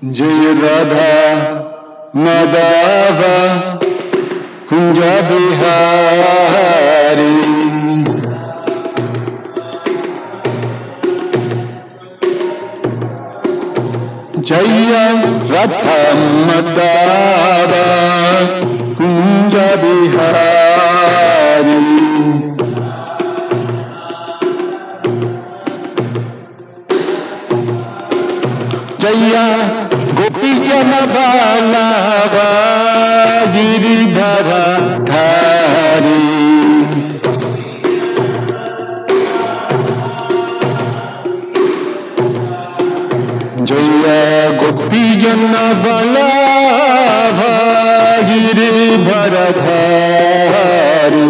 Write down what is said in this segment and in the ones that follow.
Jai Radha Madhava Kunja Bihari Jaya Radha Madhava Kunja Bihari Jaya Gopijana Balava Giridhara Dhari Jaya Gopijana Balava Giridhara Dhari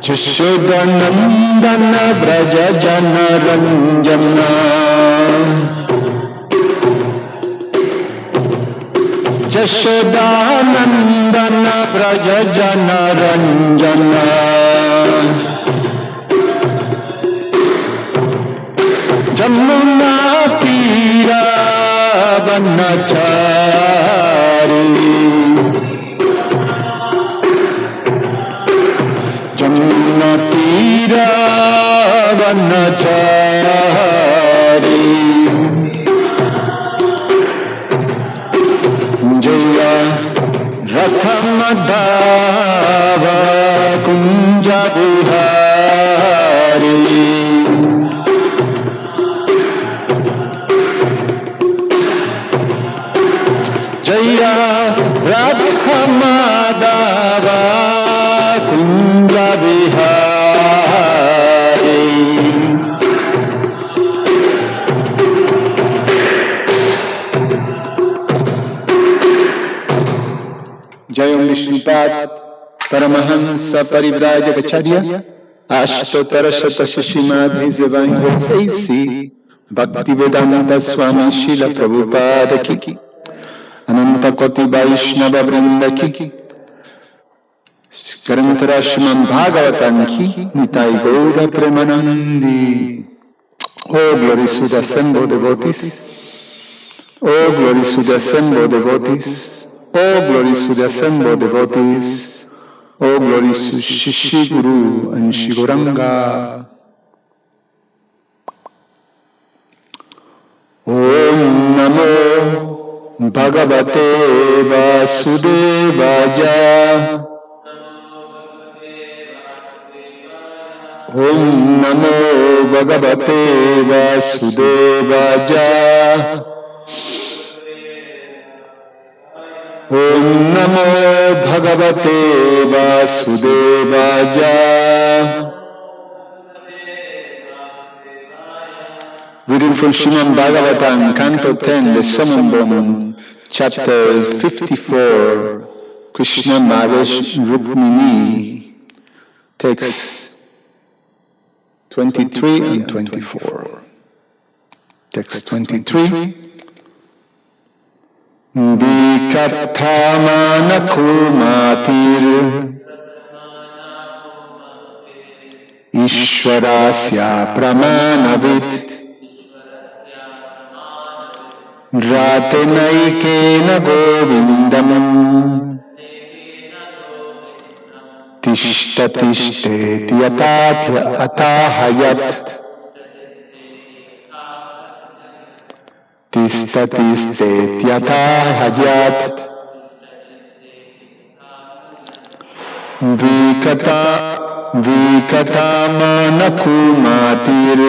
Jashodanandana Braja Jana Ranjana Jashodanandana Braja Jana Ranjana Jamuna Tira Vanachari Jamuna Tira Vanachari Jaya Ratha Madhava Kunja Bihari Jaya Radha Madhava Kunja Bihari Jaya Vishnupad Paramahansa Parivrajacharya Ashtotara Shata Srimad His Divine Grace AC Bhaktivedanta Swami Srila Prabhupada Ki Ananta Koti Vaishnava Vrinda Ki Karantara Srimad Bhagavatam Ki Nitai Gaura Premanandi. Oh, glory to the assembled devotees. Oh, glory to the assembled devotees. Oh, glory to the assembled devotees. Oh, glory to Shishi Guru and Shiguranga. Om Namo Bhagavate Vasudevaya. Om Namo Bhagavate Vasudevaya. Om Namo Bhagavate Vasudevaya. Reading from Srimad Bhagavatam, Canto 10, the Summon Bonum, Chapter 54, Krishna Marriage Rukmini, Text 23 and 24. Text 23. Vikathamana kurmatir Ishwarasya pramanavit Ratenaikena govindam Tishtatishtet yatatya atahayat Tishtatishtet yatahayat Vikatamana kumatir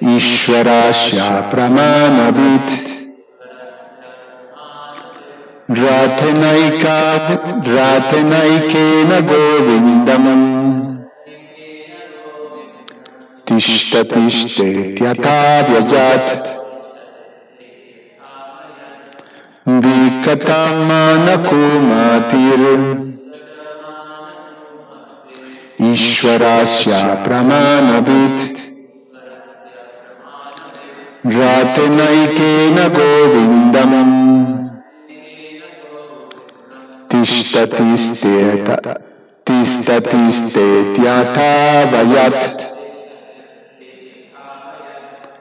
Ishwarasya pramanavit Ratenaikena govindam Tishtatishtet yatavyajat Vikatamana kumatir Ishwarasya pramanavit Ratenaikena govindam Tishtatishtet Tistatiste Tyata Vayat.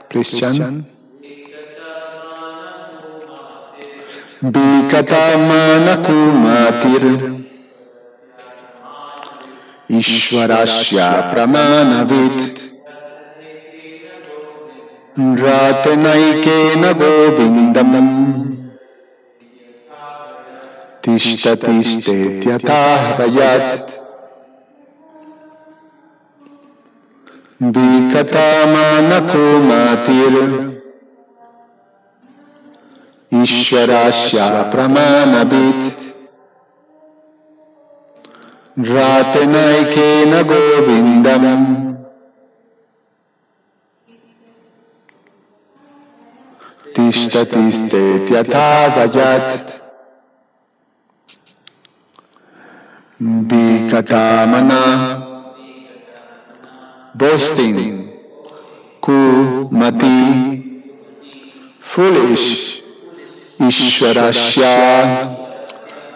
Please chant. Bhikata Manakumatir Ishwarasya Pramanavit Ratenaikena Govindam Tishtatiste Tyatah Vayat. Bhikata Manakumatir Ishwarasya Pramanavit Ratenaikena Govindam Tishtatiste Tyatha Vayat. Bhikatamana, boasting, kumati, foolish, Ishwarasya,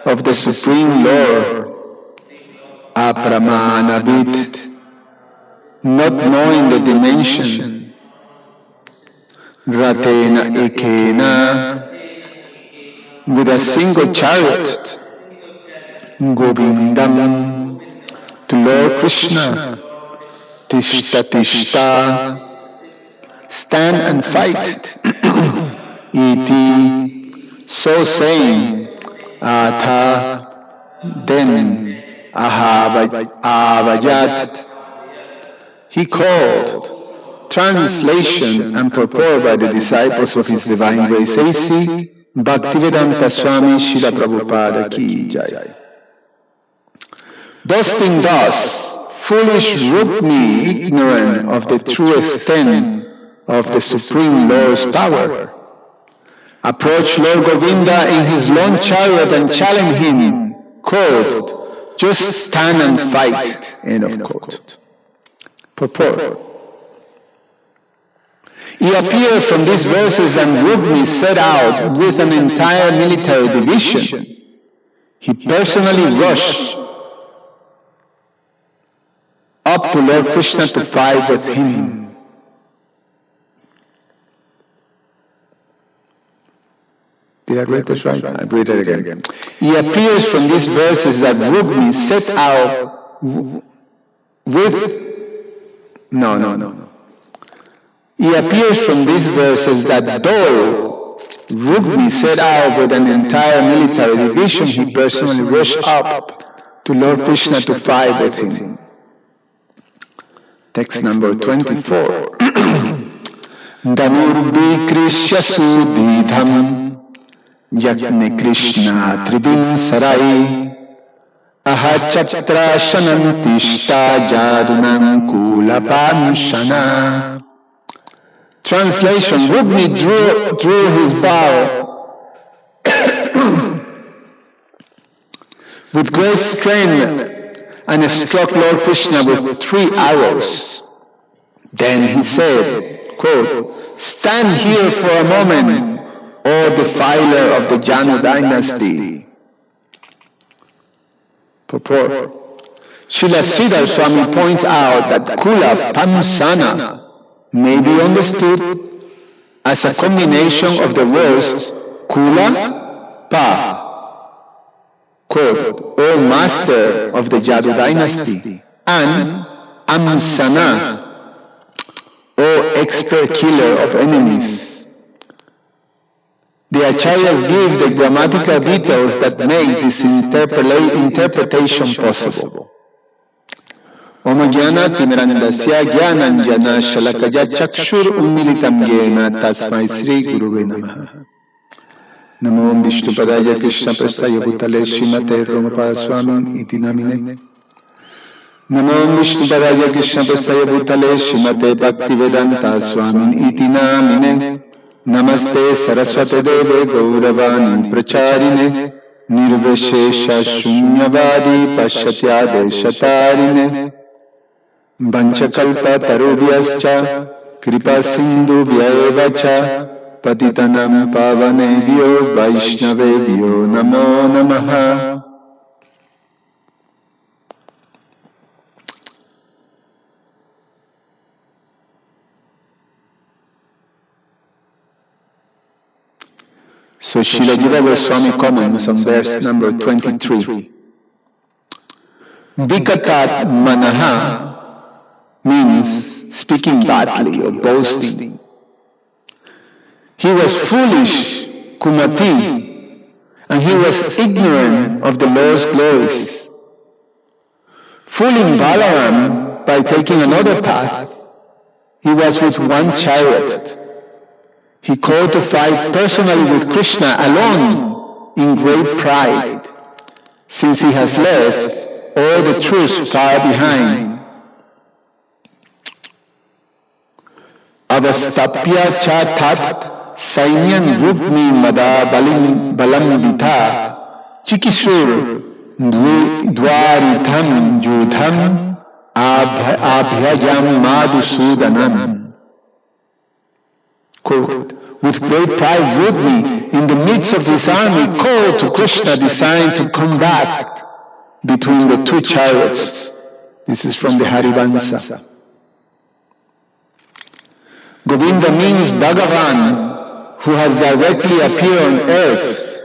of the Supreme Lord, apramanavit, not knowing the dimension, ratena ekena, with a single chariot, Govindam, to Lord Krishna, Tishta Tishta, stand and fight, iti, so saying, atha, then, avayat, he called, translation and purport by the disciples of His Divine Grace A.C. Bhaktivedanta Swami Srila Prabhupada Ki Jai. Boasting thus, foolish Rukmi, ignorant of the true extent of the Supreme Lord's power, approached Lord Govinda in his lone chariot and challenged him, quote, just stand and fight, end of quote. Purport. He appeared from these verses and Rukmi set out with an entire military division. He personally rushed up to Lord Krishna to fight with him. Did I read this right? I read it again. He appears from these verses that Rukmi set out with... No. He appears from these verses that though Rukmi set out with an entire military division, he personally rushed up to Lord Krishna to fight with him. Text number 24. Danurbikrishya sudhidham yakne Krishna tribim sarai ahachatra shanantishta jadunam kulapanshana. Translation: Rukmi drew his bow with great strength and struck Lord Krishna with 3 arrows. Then he said, quote, stand here for a moment, O defiler of the Janu dynasty. Purport. Srila Sridhar Swami points out that Kula Pansana may be understood as a combination of the words Kula Pa, quote, O master of the Jadu dynasty, and Amsana, O expert killer of enemies. The acharyas give the grammatical details that make this interpretation possible. Om Jnana Timirandasya Jnananjana Shalakaya Chakshur Ummilitam Yena Tasmai Sri Guruve Namaha. Namo Vishnupadaya Krishna Prastaya Bhutale Srimate Ramapada Swami Iti Namine. Namo Vishnupadaya Krishna Prastaya Bhutale Srimate Bhaktivedanta Swami Iti Namine. Namaste Saraswate Deve Gauravani Pracharine Nirveshesha Shunyavadi Pashatya Deshatarine Vanchakalpa Tarubhyascha Kripa Sindhubhya Evacha Patitanam Pavanebhyo Vaishnavebhyo Namo Namaha. So Srila Jiva Goswami comments on verse number 23. Vikatat manaha means speaking badly or boasting. He was foolish, Kumati, and he was ignorant of the Lord's glories. Fooling Balaram by taking another path, he was with one chariot. He called to fight personally with Krishna alone in great pride, since he has left all the truths far behind. Avastapya cha tat sainyan rupmi mada balambita chikisur dwaritam judham abhyajam madhusudanam. Quote, with great pride Rudmi, in the midst of this army, called to Krishna, designed to combat between the two chariots. This is from the Harivansa. Govinda means Bhagavan, who has directly appeared on earth.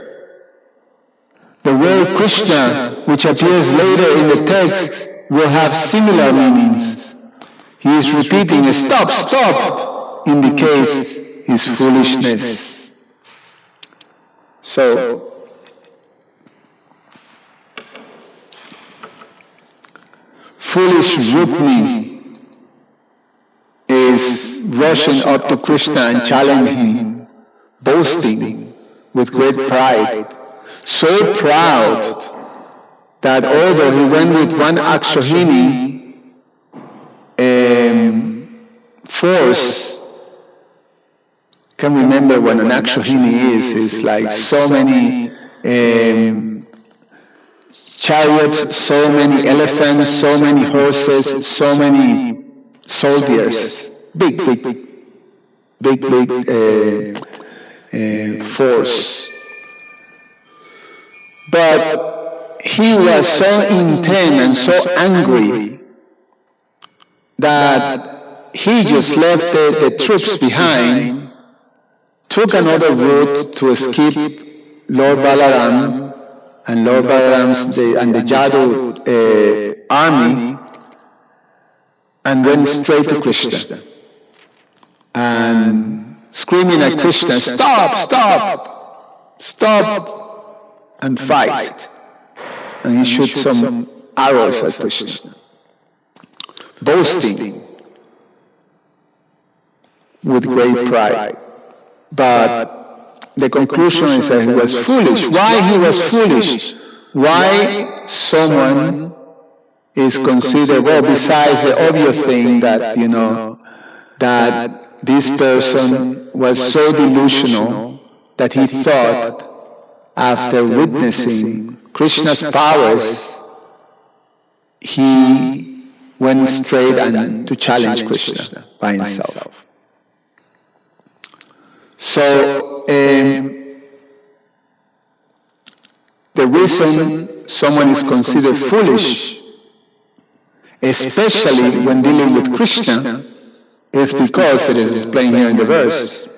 The word Krishna, which appears later in the text, will have similar meanings. He is repeating, stop, stop, indicates his foolishness. So, foolish Rukmi is rushing up to Krishna and challenging him, boasting with great pride, so proud that although he went with one Akshohini force, can remember what an Akshohini is like so many chariots, so many elephants, so many horses, so many soldiers, big force. But he was so intent and so angry that he just left the troops behind, took another route to escape Lord Balaram and Lord Balaram's and the Jadu army, and went straight to Krishna and screaming at Krishna, stop, stop, stop and fight. And he shot some arrows at Krishna, boasting with great pride. But the conclusion is that he was foolish. Why he was foolish? Why someone is considered, well, besides the obvious thing that, that this person was so delusional that he thought, after witnessing Krishna's powers, he went straight and to challenge Krishna by himself. So, the reason someone is considered foolish, especially when dealing with Krishna, is because, it is explained here in the verse,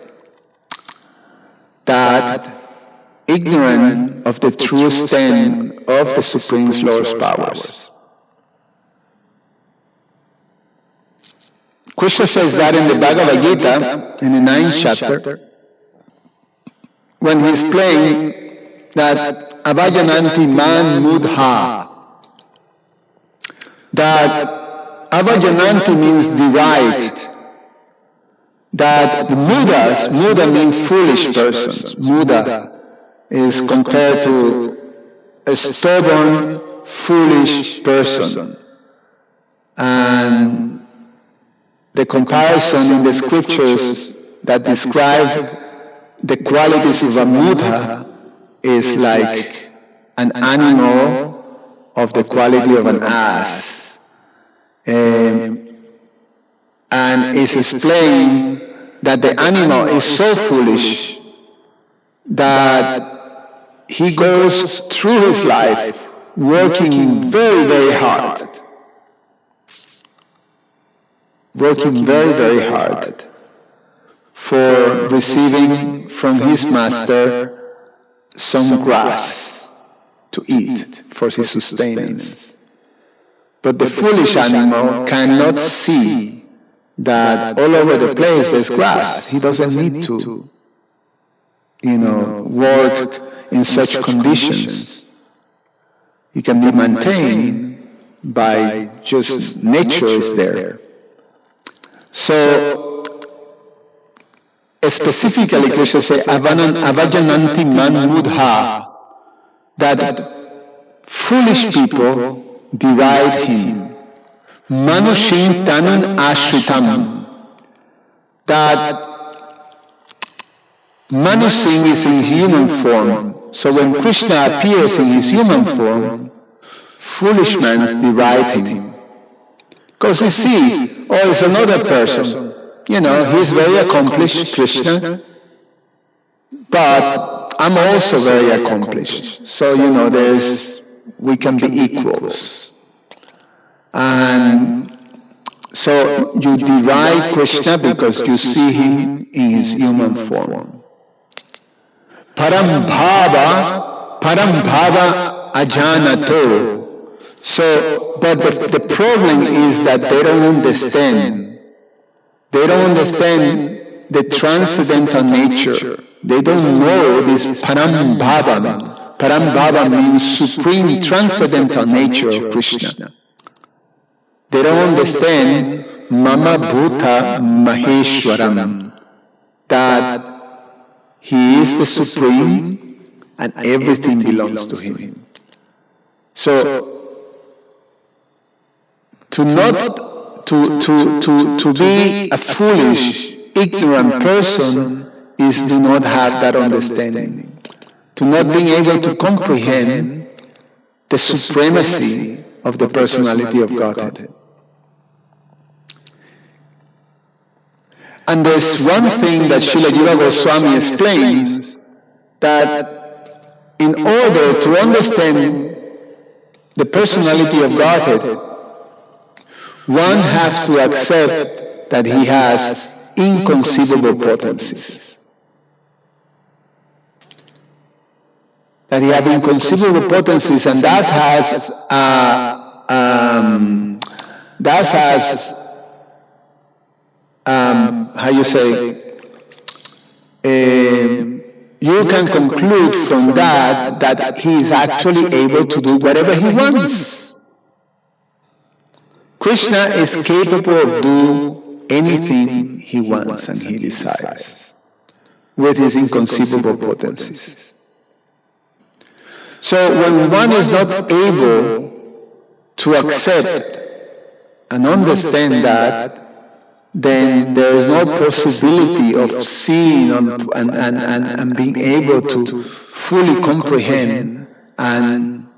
that ignorant of the true extent of the Supreme Lord's powers. Krishna says that in the Bhagavad Gita, in the 9th chapter, when he explained that Avajananti man mudha, that Avajananti means derived, that the Muda means foolish persons. Muda is compared to a stubborn, foolish person. And the comparison in the scriptures that describe the qualities of a Muda is like an animal of the quality of an ass. And it's explained that the animal is so foolish that he goes through his life working very, very hard. Working very, very hard for receiving from his master some grass to eat for his sustenance. But the foolish animal cannot see that all over the place there's grass. He doesn't need to, work in such conditions. He can be maintained by just nature is there. So, specifically, Krishna says, avajananti man mudha, that foolish people deride him. Manushin tanun ashritam, that Manusing is in human form. So when Krishna appears in his human form, foolish men deride him. Because they see, it's another person. He's very accomplished, Krishna, but I'm also very accomplished. So, we can be equals. And so you deride Krishna because you see him in his human form. Parambhava ajanato. So, but the problem is that they don't understand. They don't understand the transcendental nature. They don't know this parambhava. Parambhava means supreme transcendental nature of Krishna. They don't understand Mama Bhuta Maheshwaram, that he is the supreme and everything belongs to him. So, to be a foolish, ignorant person is to not have that understanding. To not being able to comprehend the supremacy of the personality of Godhead. And there's one thing that Srila Jiva Goswami explains, that in order to understand the personality of Godhead, one has to accept that he has inconceivable potencies. That he has inconceivable potencies, and that has you can conclude from that he is actually able to do whatever he wants. Krishna is capable of doing anything he wants and he desires with his inconceivable potencies. So when one is not able to accept and understand that, then there is no possibility of seeing and being able to fully comprehend, and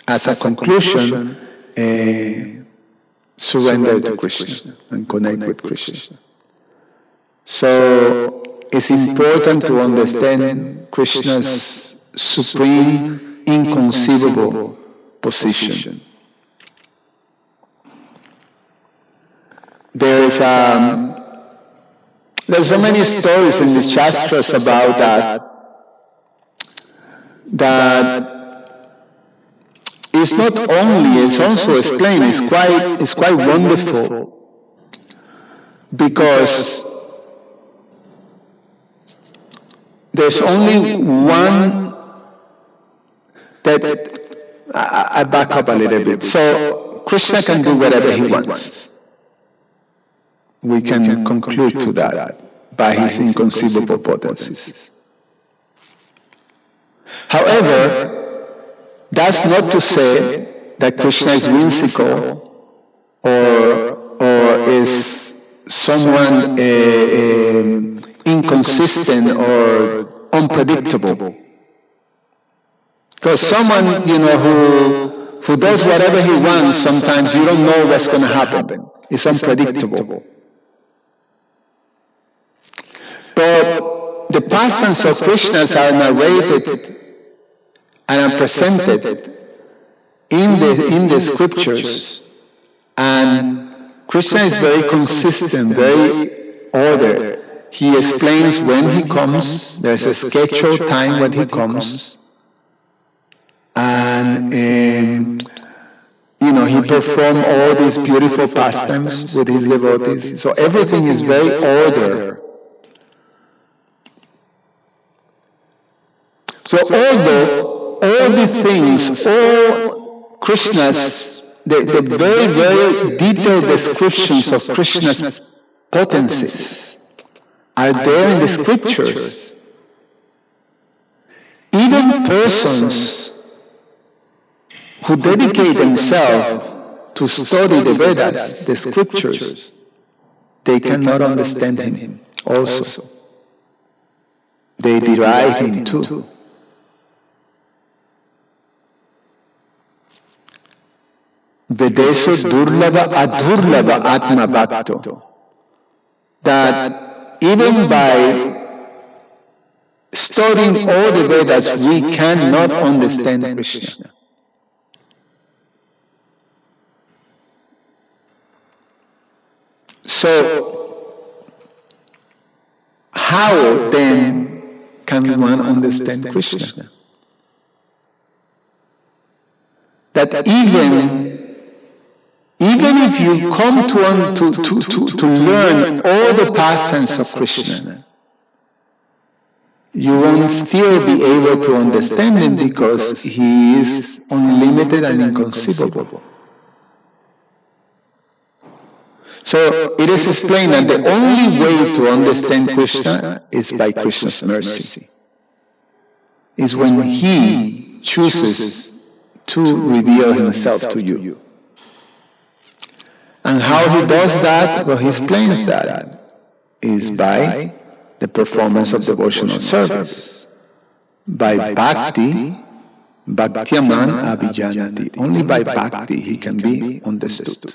as a conclusion, surrender to Krishna and connect with Krishna. So it's important to understand Krishna's supreme, inconceivable position. There's so many stories in the Shastras about that it's not only, it's also explained, it's quite wonderful, because there's only one that, I back up a little bit. So Krishna can do whatever he wants. We can conclude to that by his inconceivable potencies. However, that's not to say that Krishna is whimsical or is someone inconsistent or unpredictable. Because someone, who does whatever he wants, sometimes you don't know what's going to happen. It's unpredictable. But the pastimes of Krishna are narrated and are presented in the scriptures, and Krishna is very consistent, very ordered. he explains when he comes. There's a scheduled time when he comes. And, he performed all these beautiful pastimes with his devotees. So everything is very ordered. So although all these things, all Krishna's, the very, very detailed descriptions of Krishna's potencies are there in the scriptures, even persons who dedicate themselves to study the Vedas, the scriptures, they cannot understand him also. They deride him too. Vedeso durlava adurlava atma bhakto. That even by studying all the Vedas, we cannot understand Krishna. So, how then can one understand Krishna? That even if you come to learn all the pastimes of Krishna, you won't still be able to understand him because he is unlimited and inconceivable. So it is explained that the only way to understand Krishna is by Krishna's mercy. Is when he chooses to reveal himself to you. And how he does that? Well, he explains that is by the performance of devotional service. By bhakti, bhaktyaman abhijanati. Only by bhakti he can be understood.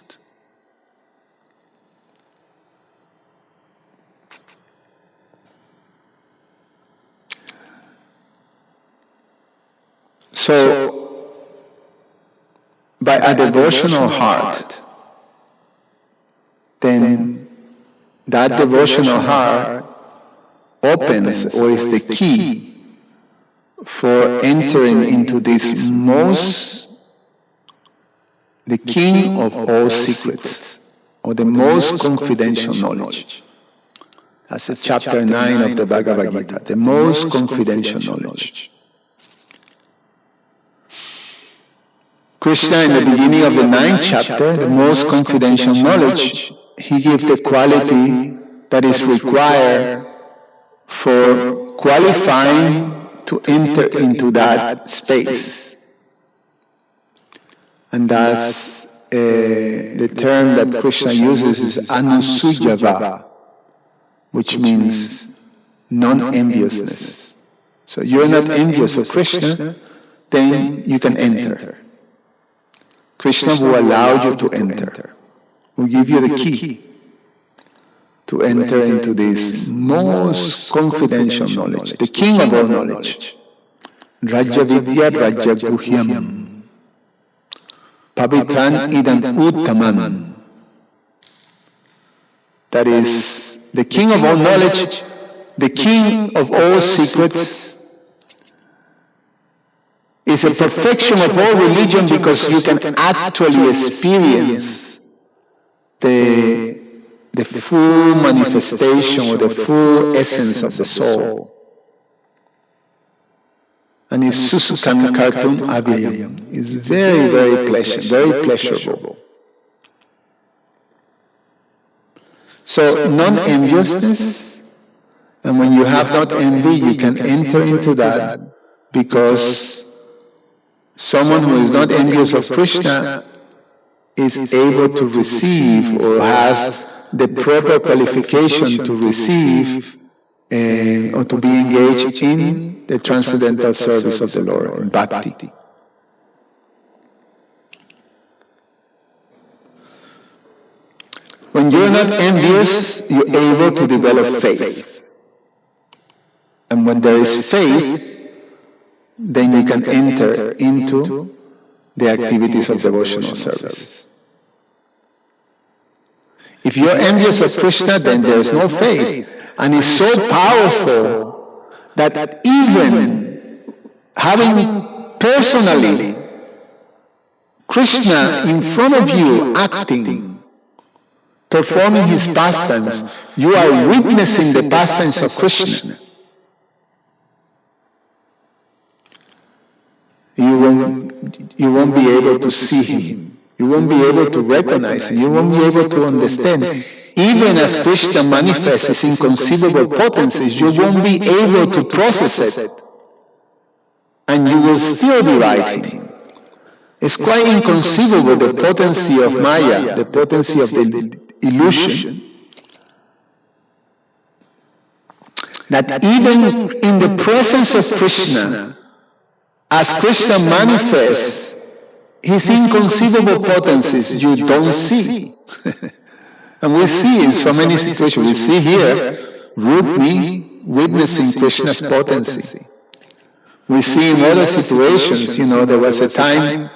So, by a devotional heart, then that devotional heart opens or is the key for entering into this the king of all secrets, or the most confidential knowledge. That's chapter 9 of the Bhagavad Gita, the most confidential knowledge. Krishna, in the beginning of the 9th chapter, the most confidential knowledge, he gives the quality that is required for qualifying to enter into that space. And that's the term that Krishna uses is anusujava, which means non-enviousness. So you're not envious of Krishna, then you can enter. Krishna will allow you to enter, will give you the key to enter into this most confidential knowledge, the king of all knowledge. Raja Vidya Raja Guhyam Pavitran Idam Uttaman. That is the king of all knowledge, the king of all secrets, is a perfection of all religion because you can actually experience the full manifestation or the full essence of the soul. And it's Susukan Kartum Avyayam. It's very, very pleasurable. So non-enviousness, and when you have not envy, you can enter into that because someone who is not envious of Krishna is able to receive or has the proper qualification to receive or to be engaged in the transcendental service of the Lord, in bhakti. When you're not envious, you're able to develop faith. And when there is faith, then you can enter into the activities of devotional service. If you're envious of Krishna, then there is no faith. And it's so powerful that even having personally Krishna in front of you acting, performing his pastimes, you are witnessing the pastimes of Krishna. You won't be able to see him. You won't be able to recognize him. You won't be able to understand. Even as Krishna manifests his inconceivable potencies, you won't be able to process it. And you will still deride him. It's quite inconceivable, the potency of Maya, the potency of the illusion. That even in the presence of Krishna, as Krishna manifests his inconceivable potencies, you don't see. And we see in so many situations, we see here Rukmi witnessing Krishna's potency. We see in other situations, there was a time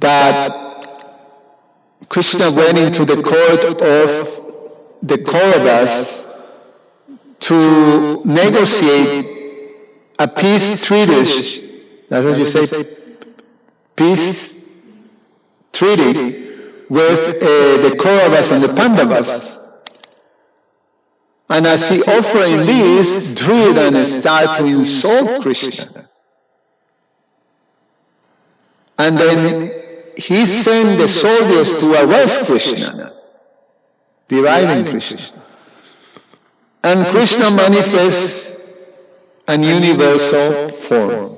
that Krishna went into the court of the Kauravas to negotiate a peace treaty. That's what you say, peace treaty with the Kauravas and the Pandavas. And as he offering this, Duryodhana started to insult Krishna. And then he sent the soldiers to arrest Krishna, deriding Krishna. And Krishna manifests an universal form.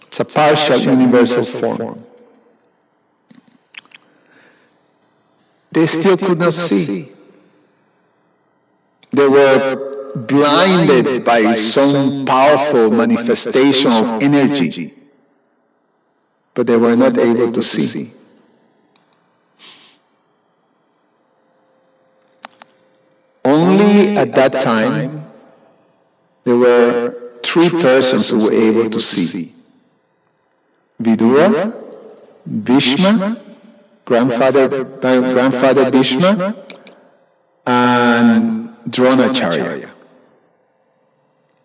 It's a partial universal form. They still could not see. They were blinded by some powerful manifestation of energy, but they were not able to see. Only at that time, there were 3 persons who were able to see. Vidura, Bhishma, grandfather Bhishma, and Dronacharya.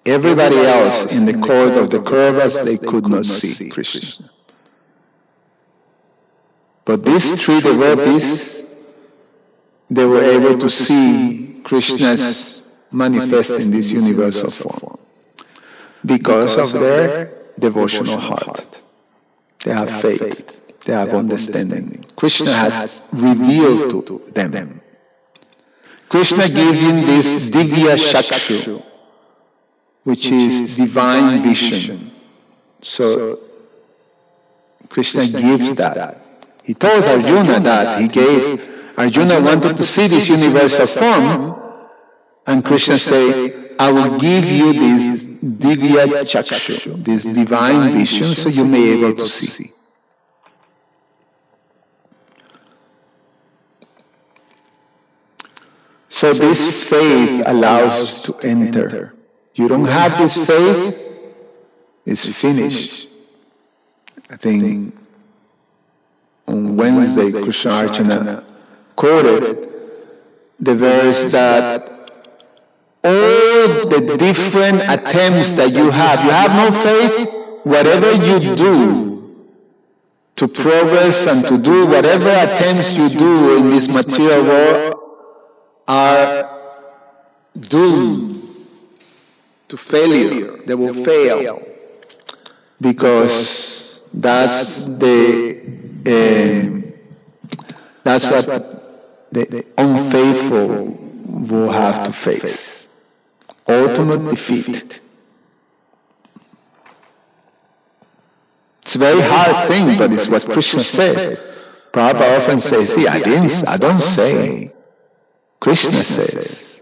Everybody else in the court of the Kauravas, they could not see Krishna. But these 3 devotees, they were able to see Krishna's manifest in this universal form because of their devotional heart. They have faith. They have understanding. Krishna has revealed to them. Krishna gave him this Divya Shakshu, which is divine vision. So Krishna gives that. He told Arjuna that. Arjuna wanted to see this universal form, and Krishna said, I will give you this Divya Chakshu, this divine vision, so you may be able to see. So this faith allows to enter. You don't have this faith, it's finished. I think on Wednesday, Krishna Archana quoted the verse that all the different attempts that you have no faith, whatever you do to progress and to do whatever attempts you do in this material world are doomed to failure. They will fail because that's what the unfaithful will have to face. Ultimate defeat. It's a very hard thing, but it's what Krishna said. Prabhupada often says, see, I don't say. Krishna says.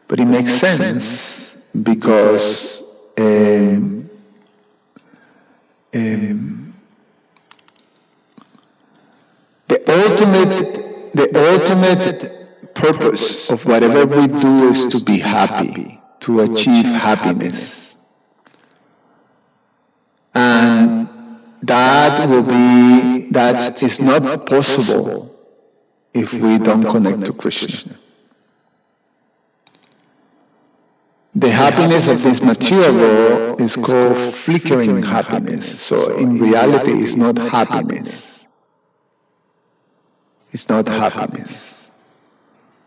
But it makes sense because the ultimate purpose of whatever we do is to be happy, to achieve happiness. And that is not possible if we don't connect to Krishna. The happiness of this material world is called flickering happiness. So in reality, it's not happiness. It's not happiness.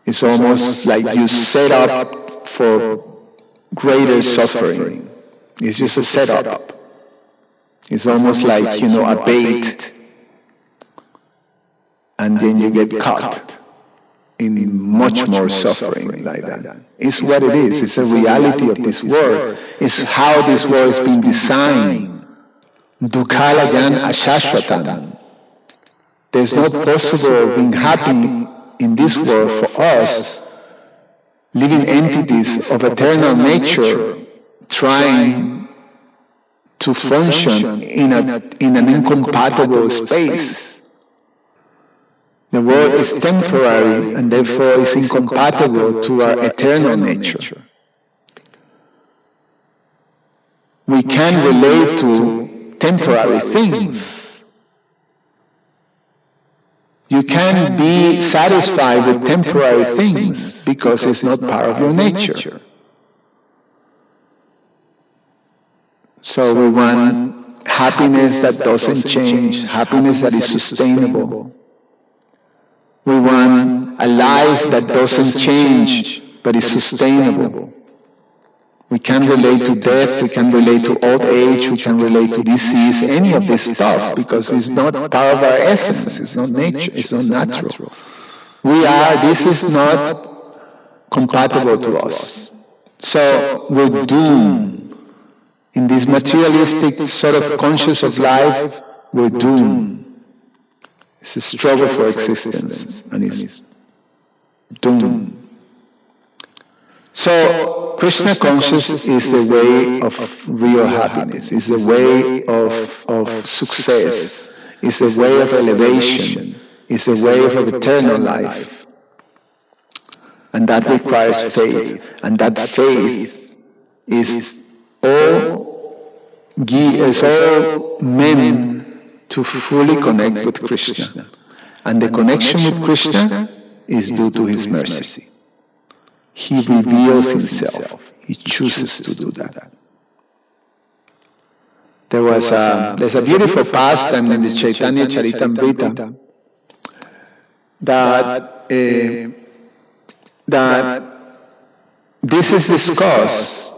It's almost like you set up for greater suffering. It's just a setup. It's almost like, a bait. And then you get caught in much more suffering like that. It's what it is. It's a reality of this world. It's how this world has been designed. Dukkalayan ashashvatam. There's no possible being happy in this world for us, living entities of eternal nature, trying to function in an incompatible space. The world is temporary and therefore is incompatible to our eternal nature. We can relate to temporary things. You can be satisfied with temporary things because it's not part of your nature. So we want happiness that doesn't change, happiness that is sustainable. We want a life that doesn't change, but is sustainable. We can relate to death, we can relate to old age, we can relate to disease, any of this stuff, because it's not part of our essence, it's not nature, it's not natural. This is not compatible to us. So we're doomed. In this materialistic sort of conscious of life, we're doomed. It's a struggle for existence, and it's doomed. So, Krishna conscious is the way of real happiness, is the way of success, is the way of elevation, is the way of eternal life. And that requires faith, and that faith is all meant to fully connect with Krishna. And the connection with Krishna is due to His mercy. He reveals Himself. He chooses to do that. There's a beautiful pastime in the Chaitanya Charitamrita that this is discussed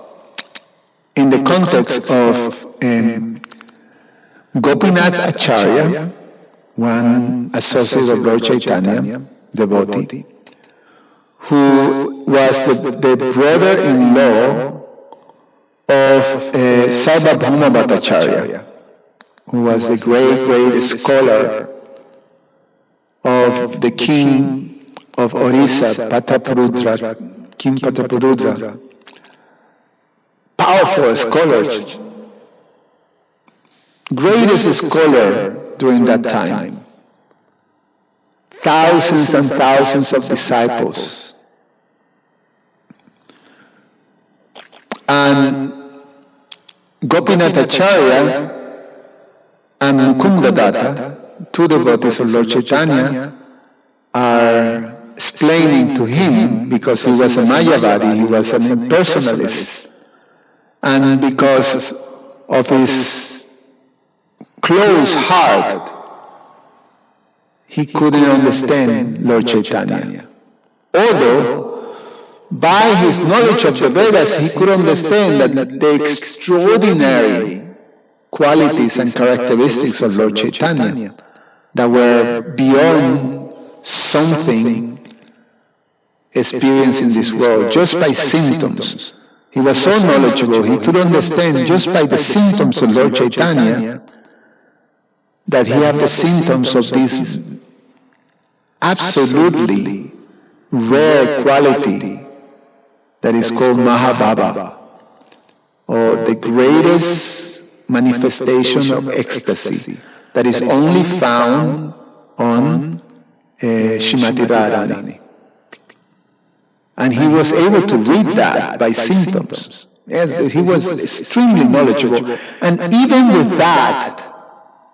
in the context of Gopinath Acharya, one associate of Lord Chaitanya, devotee, who was the brother-in-law of Sarvabhauma Bhattacharya, who was the great scholar of the king of Orissa, Patapurudra, King Patapurudra. Powerful scholar, greatest scholar during that time. Thousands and thousands of disciples. And Gopinath Acharya and Mukundadatta, two devotees of Lord Chaitanya, are explaining to him, because he was a Mayavadi, he was an impersonalist, and because of his close heart, he couldn't understand Lord Chaitanya. Although, by his knowledge of the Vedas, he could understand that the extraordinary qualities and characteristics of Lord Chaitanya that were beyond something experienced in this world, just by symptoms. He was so knowledgeable, he could understand just by the symptoms of Lord Chaitanya that he had the symptoms of this absolutely rare quality that is called Mahabhava, or the greatest manifestation of ecstasy that is only found on Srimati Radharani. And he was able to read that by symptoms. Yes, he was extremely knowledgeable. And even with that,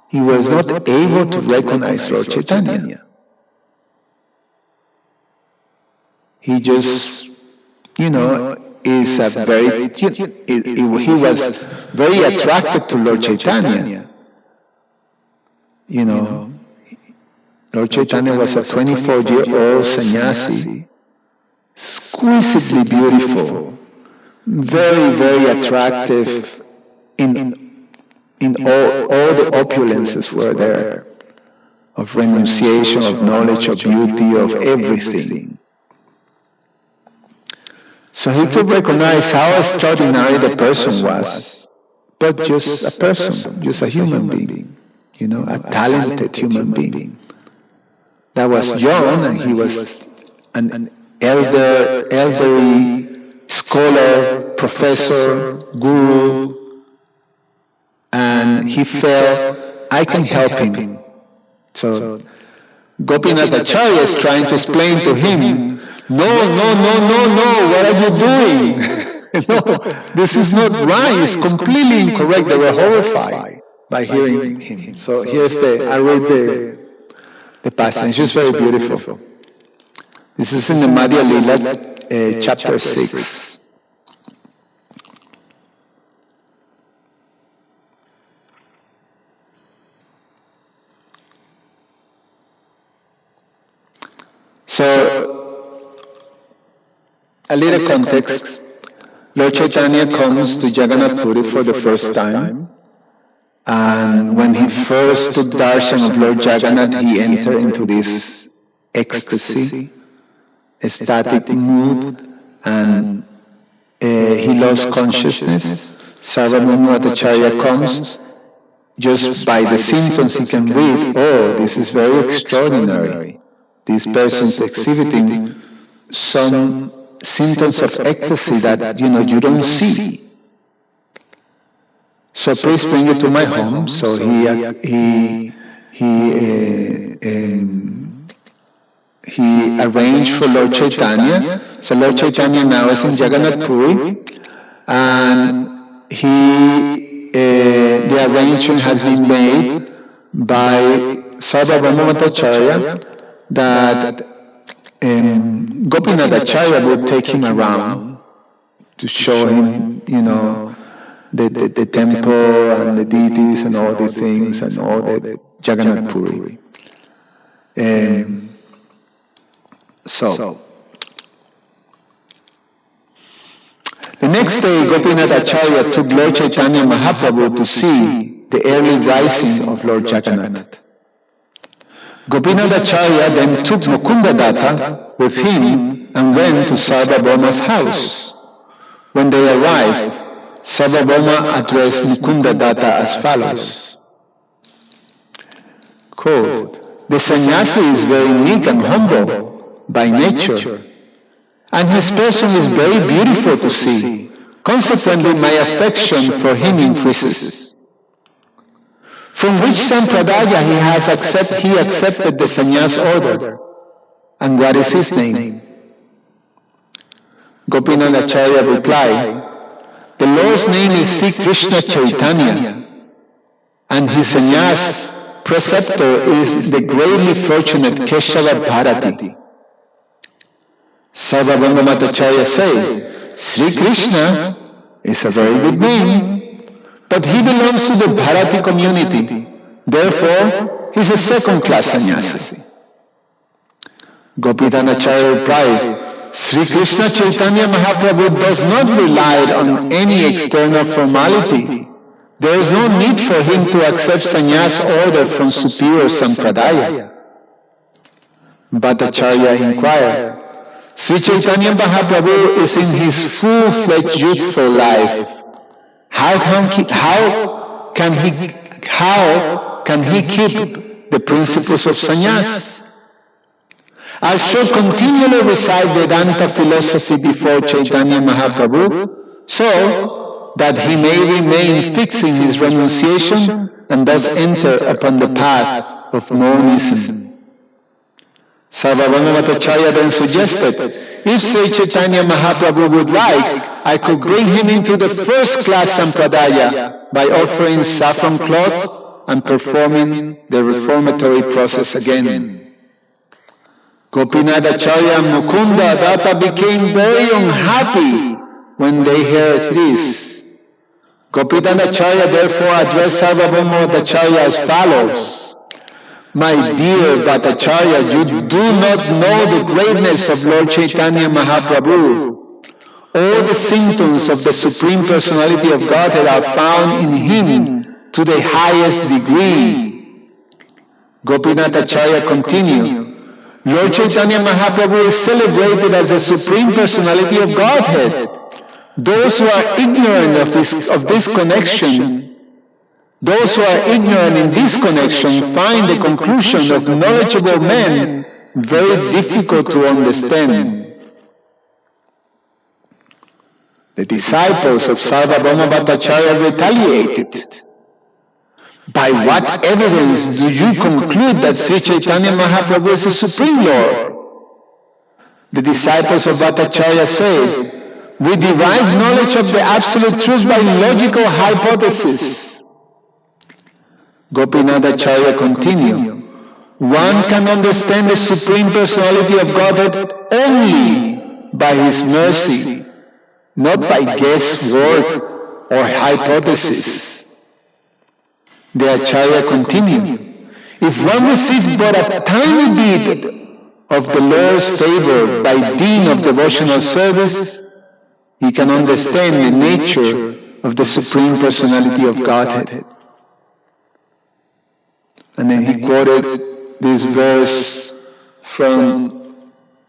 he was not able to recognize Lord Chaitanya. he just, is a very, he was very attracted to Lord Chaitanya. Lord Chaitanya was a 24-year-old sannyasi, exquisitely beautiful, very, very attractive. In all the opulences were there, of renunciation, of knowledge, of beauty, of everything. So he could recognize how extraordinary the person was, but just a person, just a human being, a talented human being. That was young, and he was an elderly scholar, professor, guru, and he felt, I can help him. So Gopinath Acharya is trying to explain to him, no, what are you doing? No, this is not right, it's completely incorrect. They were horrified by hearing him. So here's I read the passage, it's just very beautiful. This is in the Madhya Lila, chapter 6. So, a little context. Lord Chaitanya comes to Jagannath Puri for the first time, and when he first took darshan of Lord Jagannath, he entered into this ecstasy, ecstatic mood, and he lost consciousness. Sarvabhauma Bhattacharya comes. Just by the symptoms he can read, this is very extraordinary. This person is exhibiting some symptoms of ecstasy that, you don't see. So please bring it to my home. So he arranged for Lord Chaitanya. So Lord Chaitanya now is in Jagannath Puri, and the arrangement has been made by Sarvabhauma Bhattacharya that Gopinath Acharya would take him around to show him, the temple and the deities and all the things and all the Jagannath Puri. So, the next day, Gopinath Acharya took Lord Chaitanya Mahaprabhu to see the early rising of Lord Jagannath. Gopinath Acharya then took Mukunda Datta with him and went to Sarvabhauma's house. When they arrived, Sarvabhauma addressed Mukunda Datta as follows. Quote, the sannyasi is very meek and humble by nature, and his person is very beautiful to see. Consequently, my affection for him increases. From which sampradaya he accepted the sannyas order, and what is his name? Gopinath Acharya replied, the Lord's name is Sri Krishna Chaitanya, and his sannyas preceptor is the greatly fortunate Keshava Bharati. Sarvabhauma Bhattacharya said, Sri Krishna is a very good name, but he belongs to the Bharati community. Therefore, he is a second-class sannyasi. Gopinath Acharya replied, Sri Krishna Chaitanya Mahaprabhu does not rely on any external formality. There is no need for him to accept sannyas order from superior sampradaya. Bhattacharya inquired, Sri Chaitanya Mahaprabhu is in his full-fledged youthful life. How can he keep the principles of sannyas? I shall continually recite Vedanta philosophy before Chaitanya Mahaprabhu, so that he may remain fixed in his renunciation and thus enter upon the path of monism. Sarvabhauma Bhattacharya then suggested, if Sri Chaitanya Mahaprabhu would like, I could bring him into the first-class sampradaya by offering saffron cloth and performing the reformatory process again. Gopinath Acharya and Mukunda Datta became very unhappy when they heard this. Gopinath Acharya therefore addressed Sarvabhauma Bhattacharya as follows. My dear Bhattacharya, you do not know the greatness of Lord Chaitanya Mahaprabhu. All the symptoms of the Supreme Personality of Godhead are found in Him to the highest degree. Gopinath Acharya continued, Lord Chaitanya Mahaprabhu is celebrated as the Supreme Personality of Godhead. Those who are ignorant of this connection, those who are ignorant in this connection find the conclusion of knowledgeable men very difficult to understand. The disciples of Sarvabhauma Bhattacharya retaliated. By what evidence do you conclude that Sri Chaitanya Mahaprabhu is the Supreme Lord? The disciples of Bhattacharya said, we derive knowledge of the absolute truth by logical hypothesis. Gopinath Acharya continued, one can understand the Supreme Personality of Godhead only by His mercy, not by guesswork or hypothesis. The Acharya continued, if one receives but a tiny bit of the Lord's favor by dint of devotional service, he can understand the nature of the Supreme Personality of Godhead. And then he quoted this verse from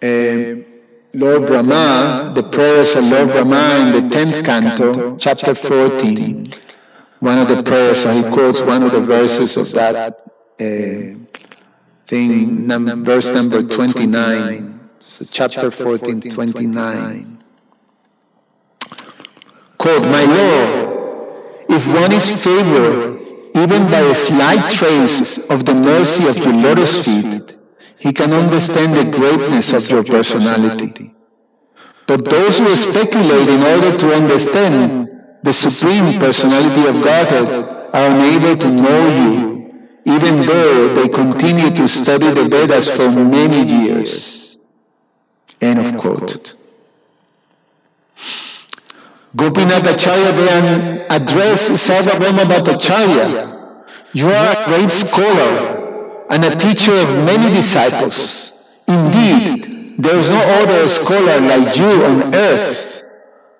Lord Brahma, the prayers of Lord Brahma in the 10th canto, chapter 14. One of the prayers, so he quotes one of the verses of that thing, verse number 29. So chapter 14, 29. Quote, my Lord, if one is favored even by a slight trace of the mercy of your lotus feet, he can understand the greatness of your personality. But those who speculate in order to understand the Supreme Personality of Godhead are unable to know you, even though they continue to study the Vedas for many years. End of quote. Gopinath Acharya then addressed Sarvabhauma Bhattacharya. You are a great scholar and a teacher of many disciples. Indeed, there is no other scholar like you on earth.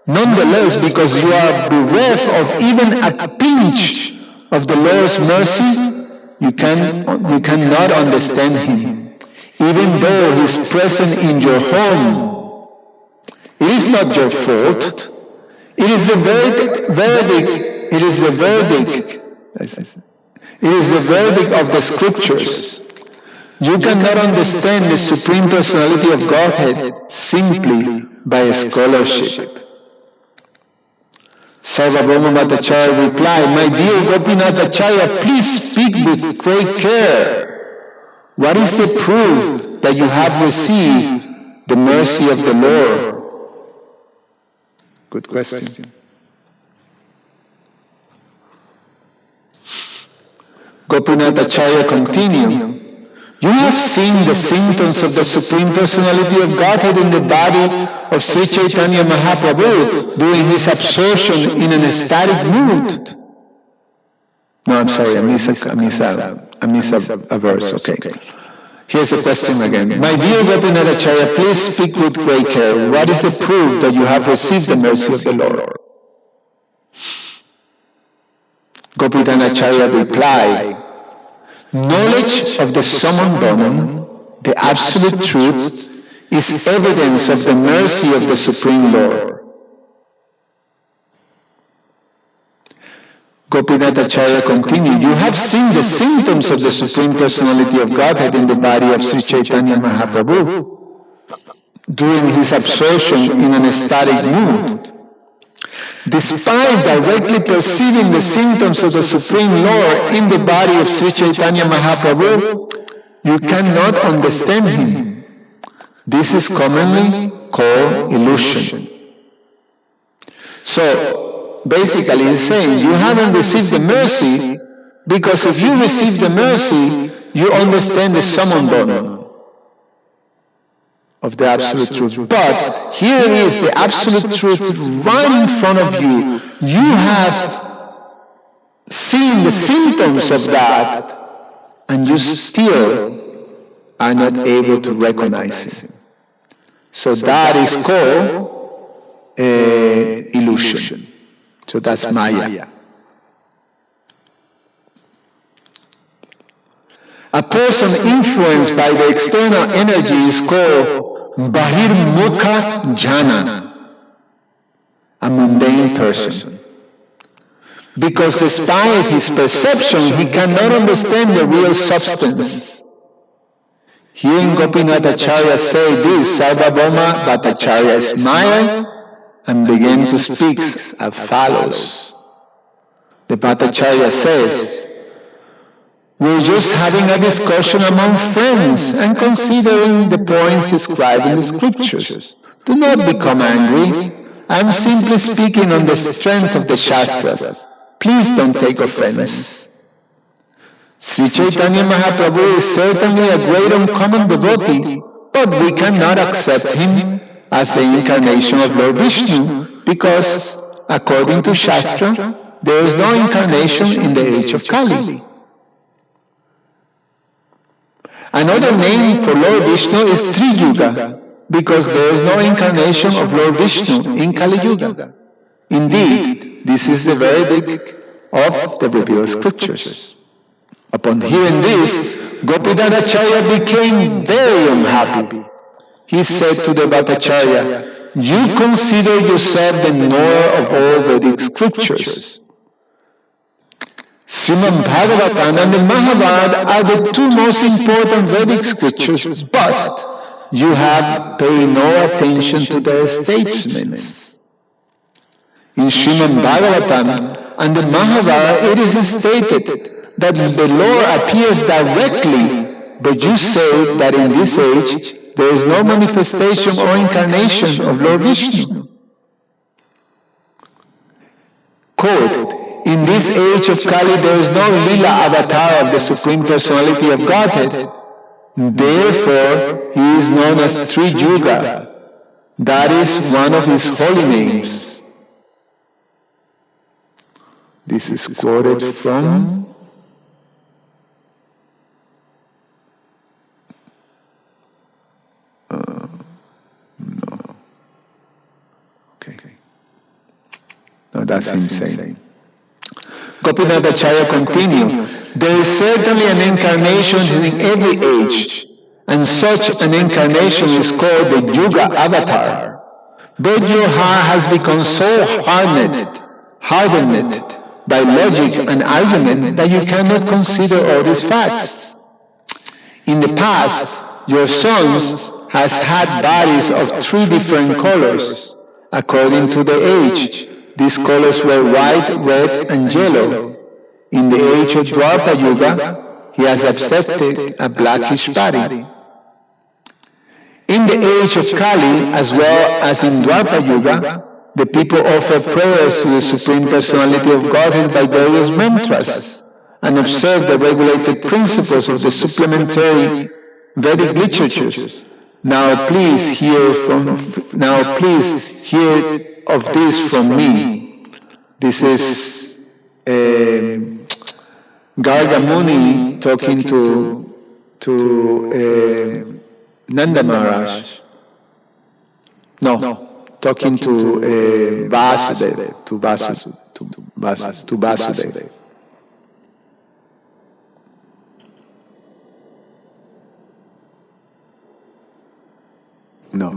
Nonetheless, because you are bereft of even a pinch of the Lord's mercy, you cannot understand Him, even though He is present in your home. It is not your fault. It is the verdict. It is the verdict. It is the verdict of the Scriptures. You cannot understand the Supreme Personality of Godhead simply by scholarship. Sarvabhauma Bhattacharya replied, my dear Gopinath Acharya, please speak with great care. What is the proof that you have received the mercy of the Lord? Good question. Gopinath Acharya continued, you have seen the symptoms of the Supreme Personality of Godhead in the body of Sri Chaitanya Mahaprabhu during his absorption in an ecstatic mood. No, I'm sorry, I miss a verse, okay. Here's the question again. My dear Gopinath Acharya, please speak with great care. What is the proof that you have received the mercy of the Lord? Gopinath Acharya replied, knowledge of the summum bonum, the absolute truth, is evidence of the mercy of the Supreme Lord. Gopinath Acharya continued, you have seen the symptoms of the Supreme Personality of Godhead in the body of Sri Chaitanya Mahaprabhu during his absorption in an ecstatic mood. Despite directly perceiving the symptoms of the Supreme Lord in the body of Sri Chaitanya Mahaprabhu, you cannot understand Him. This is commonly called illusion. So, basically he's saying, you haven't received the mercy, because if you receive the mercy, you understand the summum bonum. of the absolute truth. But here is the absolute truth right in front of you. You have seen the symptoms of that, and you still are not able to recognize it. So that is called illusion. So that's Maya. A person influenced by the external energy is called Bahirmukha Jnana, a mundane person. Because despite his perception, he cannot understand the real substance. Hearing Gopinath Acharya say this, Sarvabhauma Bhattacharya smiled and began to speak as follows. The Bhattacharya says, "We're just having a discussion among friends and considering the points described in the scriptures. Do not become angry. I'm simply speaking on the strength of the Shastras. Please don't take offense." Sri Chaitanya Mahaprabhu is certainly a great uncommon devotee, but we cannot accept him as the incarnation of Lord Vishnu because, according to Shastra, there is no incarnation in the age of Kali. Another name for Lord Vishnu is Triyuga, because there is no incarnation of Lord Vishnu in Kali Yuga. Indeed, this is the verdict of the revealed scriptures. Upon hearing this, Gopinath Acharya became very unhappy. He said to the Bhattacharya, "You consider yourself the knower of all Vedic scriptures. Srimad Bhagavatam and the Mahabharata are the two most important Vedic scriptures, but you have paid no attention to their statements. In Srimad Bhagavatam and the Mahabharata, it is stated that the Lord appears directly, but you say that in this age there is no manifestation or incarnation of Lord Vishnu. Quote, in this age of Kali there is no Lila avatar of the Supreme Personality of Godhead. Therefore, he is known as Triyuga. That is one of his holy names. This is quoted from No, that's him saying. Gopinath Acharya continued, there is certainly an incarnation in every age, and such an incarnation is called the Yuga Avatar. But your heart has become so hardened by logic and argument that you cannot consider all these facts. In the past, your sons has had bodies of 3 different colors. According to the age, these colors were white, red, and yellow. In the age of Dwapara Yuga, he has accepted a blackish body. In the age of Kali, as well as in Dwapara Yuga, the people offer prayers to the Supreme Personality of Godhead by various mantras and observe the regulated principles of the supplementary Vedic literatures. Now please hear of this from me. This is Garga Muni talking to Nanda Maharaj. No, talking to Vasudev, to Vasudev. No,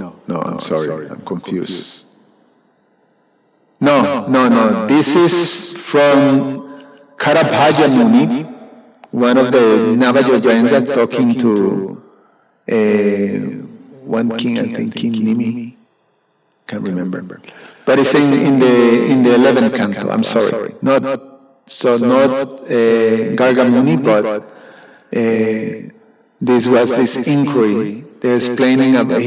I'm sorry, I'm confused. No. This is from Karabhaja Muni, one of the Navayogendras, talking to one king, I think King Nimi. Can't remember. But it's in the 11th canto. I'm sorry. Not Garga Muni, but this was this inquiry. They're explaining about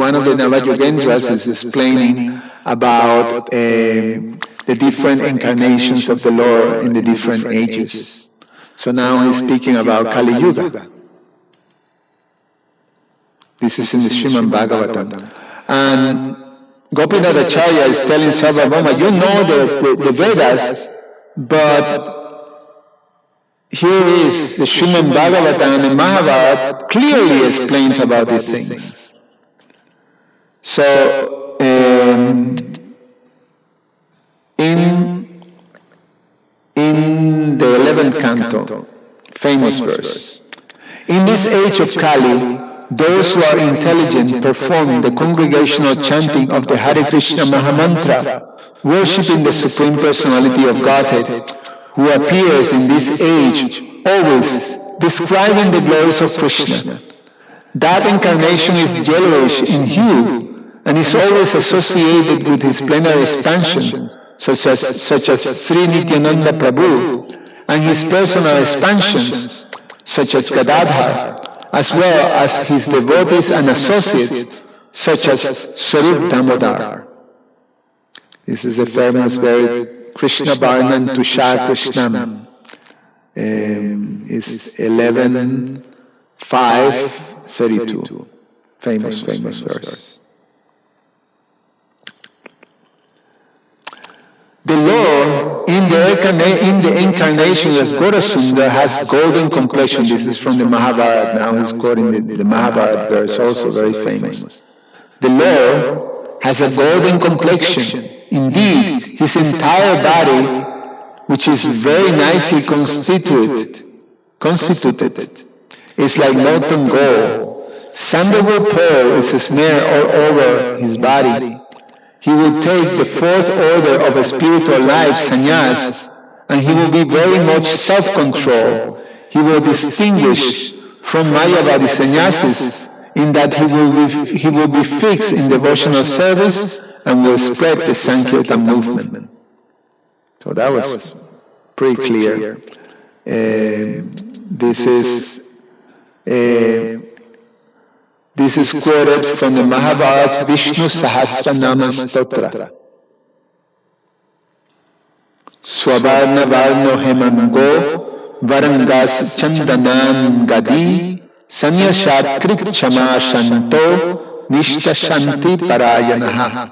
one of the Navayogendras is explaining about the different incarnations of the Lord in the different ages. So now he's speaking about Kali Yuga. This is in the Srimad Bhagavatam. And Gopinath Acharya is telling Sarvabhauma, you know the Vedas, but here is the Srimad Bhagavatam and Mahabharata clearly explains about these things. So, in the 11th canto, famous verse, in this age of Kali, those who are intelligent perform the congregational chanting of the Hare Krishna Mahamantra, worshipping the Supreme Personality of Godhead, who appears in this age always describing the glories of Krishna. That incarnation is yellowish in hue and is always associated with his plenary expansion, such as Sri Nityananda Prabhu, and his personal expansions, such as Gadadhar, as well as his devotees and associates, such as Swarup Damodar. This is a famous verse, Krishna Varnan Tushar Krishnam. Is 11:5:32. Famous verse. The Lord in the incarnation as Gaurasundar has golden complexion. This is from the Mahabharata. Now he's quoting the Mahabharata verse, also very famous. The Lord has a golden complexion. Indeed, his entire body, which is very nicely constituted, is like molten gold. Sandalwood pearl is smeared all over his body. He will take the fourth order of a spiritual life, sannyas, and he will be very much self-control. He will distinguish from Mayavadi sannyasis in that he will be fixed in devotional service and will spread the Sankirtan movement. So that was pretty clear. This is quoted from the Mahabharata's Vishnu Sahasranama Stotra. Swavarna Varno Hemango Varangas Chandanan Gadi Sanyashat Krichama Shanto Nishta Shanti Parayanaha.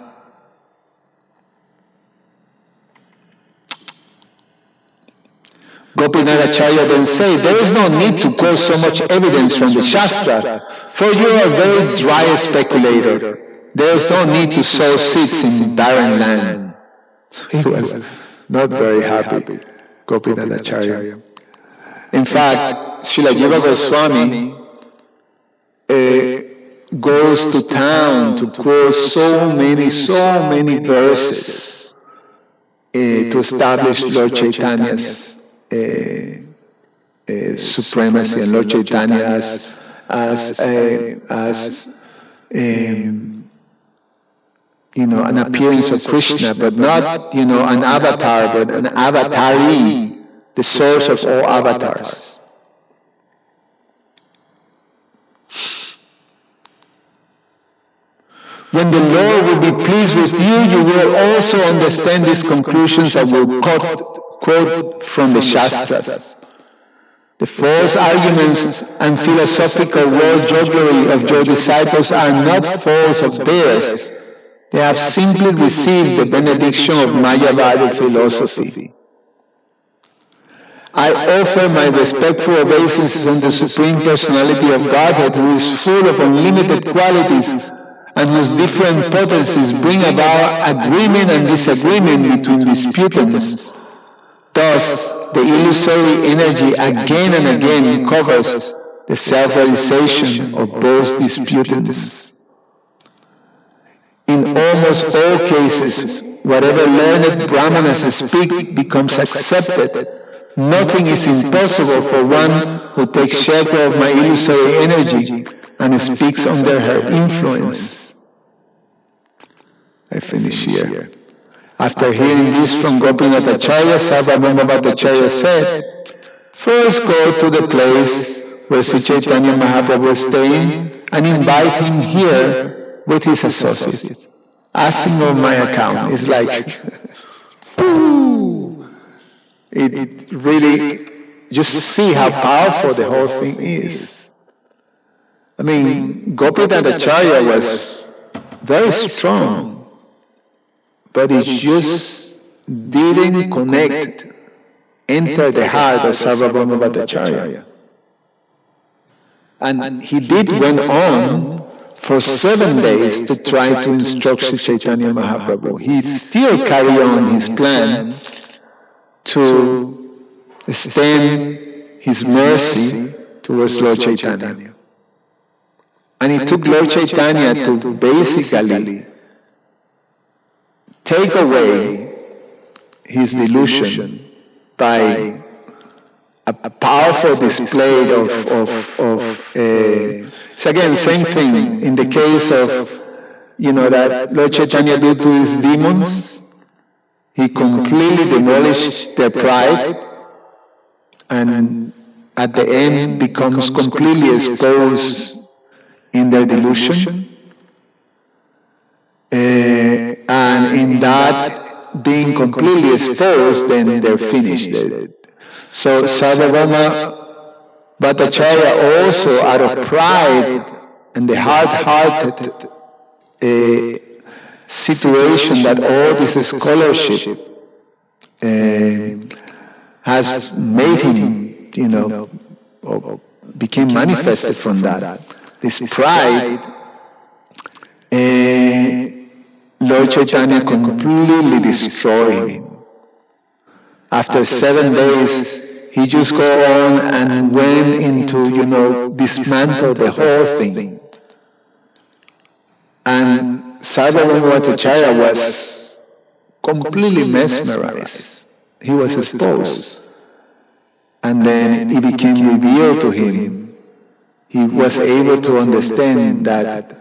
Gopinath Acharya then said, there is no need to quote so much evidence from the Shastra, for you are a very dry speculator. There is no need to sow seeds in barren land. He was not very happy, Gopinath Acharya. In fact, Srila Jiva Goswami goes to town to quote so many verses to establish Lord Chaitanya's supremacy and Lord Chaitanya as an appearance of Krishna, but not an avatar, but an avatari, the source of all avatars. When the Lord will be pleased with you, you will also understand these conclusions that will quote from the Shastras. The false arguments and philosophical word jugglery of your disciples are not faults of theirs. They have simply received the benediction of Mayavadi philosophy. I offer my respectful obeisances on the Supreme Personality of Godhead, who is full of unlimited qualities and whose different potencies bring about agreement and disagreement between disputants. Thus, the illusory energy again and again covers the self-realization of both disputants. In almost all cases, whatever learned Brahmanas speak becomes accepted. Nothing is impossible for one who takes shelter of my illusory energy and speaks under her influence. I finish here. After hearing this from Gopinath Acharya, Sarvabhauma Bhattacharya said, first go to the place where Sri Chaitanya Mahaprabhu is staying and invite him here with his associates. Ask him on my account. It's like, it really, just see how powerful the whole thing is. I mean, Gopinathacharya was very strong, but it just didn't enter the heart of Sarvabhauma Bhattacharya. And he went on for 7 days to try to instruct Sri Chaitanya Mahaprabhu. He still carried on his plan to extend his mercy towards Lord Chaitanya. And it took Lord Chaitanya to basically take away his delusion by a powerful display it's again same thing in the case of that Lord Chaitanya did to his demons. He completely demolished their pride and at the end becomes completely exposed in their delusion. And in that being completely exposed, then they're finished. So Sarvabhauma Bhattacharya also, out of pride and the hard-hearted situation that all this scholarship has made him, became manifested from that. This pride, Lord Chaitanya completely destroyed him. After 7 days, he just go on and went into, dismantle the whole thing. And Sarvabhauma Bhattacharya was completely mesmerized. He was exposed. And then it became revealed to him. He was able to understand that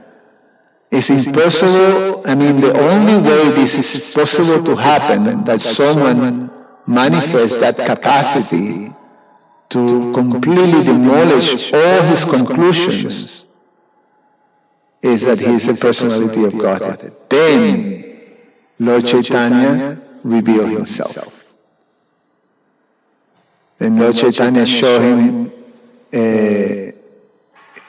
it's impossible. I mean, the only way this is possible to happen, that someone manifests that capacity to completely demolish all his conclusions, is that he is a personality of Godhead. Then Lord Chaitanya revealed himself. Then Lord Chaitanya showed him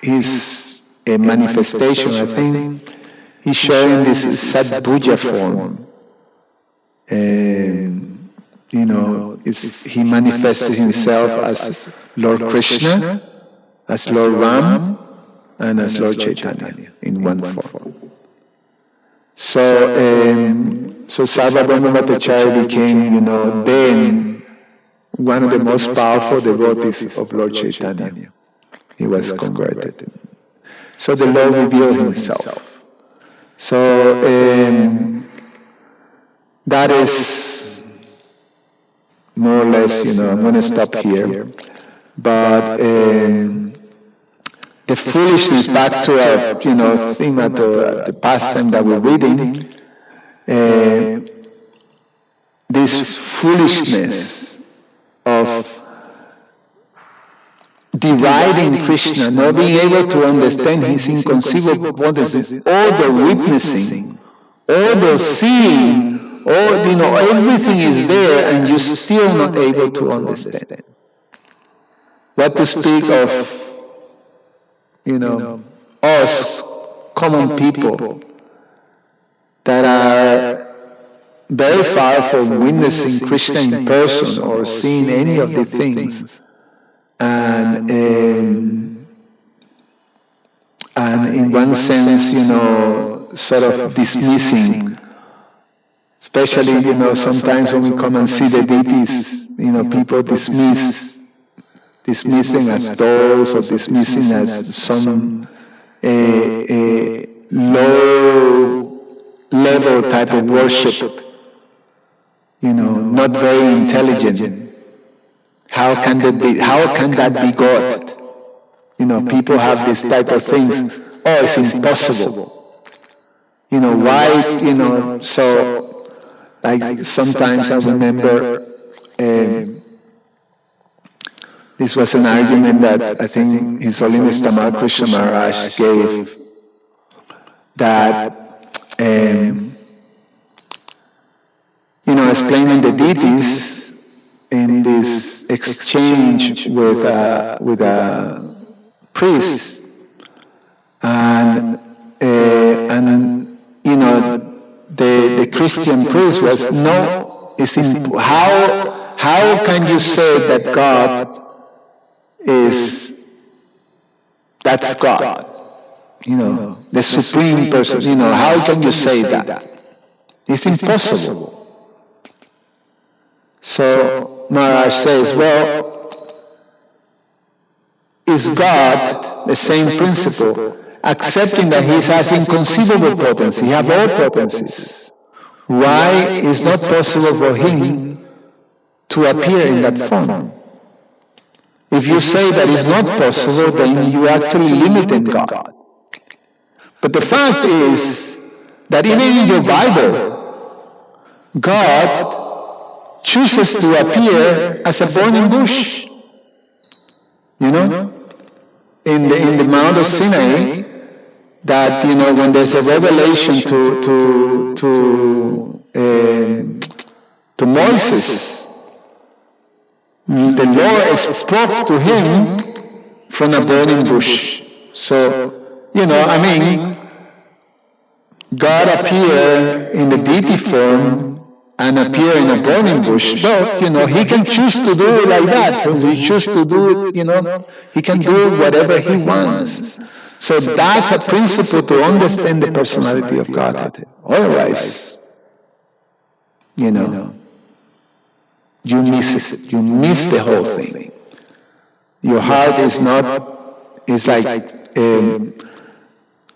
his manifestation. I think he showed him this Sadbhuja form. He manifested himself as Lord Krishna, as Lord Ram, and as Lord Chaitanya in one form. So Sarvabhauma Bhattacharya became, then one of the most powerful devotees of Lord Chaitanya. He was converted. So the Lord revealed himself. So that is more or less, I'm going to stop here. But the foolishness, back to our, theme at the pastime that we're reading, this foolishness of deriding Krishna, not being able to understand his inconceivable potencies, all the witnessing, all the seeing, everything is there and you're still not able to understand. What to speak of, us, common people, that are very far from witnessing Krishna in person or seeing any of the things. And in one sense, sort of dismissing, especially, sometimes when we come and see the deities, people dismissing as dolls or dismissing as some low-level type of worship, not very intelligent. How can that be God? People have this type of things. Oh, it's impossible. Why? So, like sometimes I remember, this was an argument that I think His Holiness Tamal Krishna Maharaj gave, that explaining the deities in this exchange with a priest, Christian priest was, no, how can you say that God that's God? The supreme person, how can you say that? It's impossible. So Maharaj says, well, is God the same principle, accepting that he has inconceivable potency, he has all potencies? Why is not possible for him to appear in that form? If you say that it's not possible, then you actually limit God. But the fact is that even in your Bible, God chooses to appear as a burning bush. In the Mount of Sinai, that when there's a revelation to Moses, the Lord spoke to him from a burning bush. So, God appeared in the deity form and appear in a burning bush. But, he can choose to do it like that. When he chooses to do it, he can do whatever he wants. So that's a principle to understand the personality of God. Otherwise, you miss it. You miss the whole thing. Your heart is like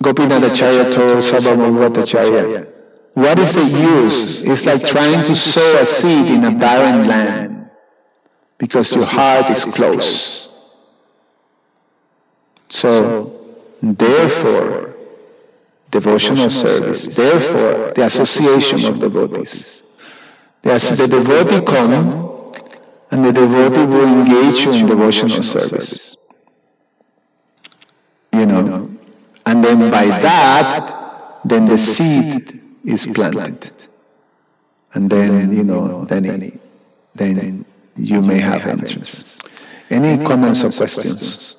Gopinathacharya told Sabamurvatacharya, what is the use? It's like trying to sow a seed in a barren land because your heart is closed. So, therefore, devotional service, therefore, the association of devotees. The devotee come and the devotee will engage you in devotional service. And then by that, then the seed is planted. And then, then you may have entrance. Any comments or questions?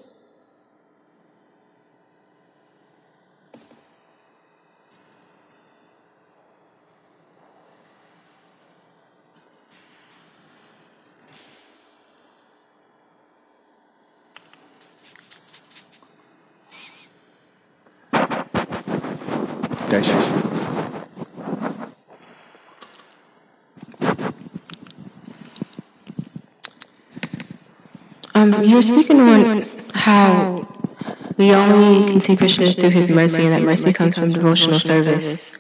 You were speaking on how we only can see Krishna through his mercy, and that mercy comes from devotional service.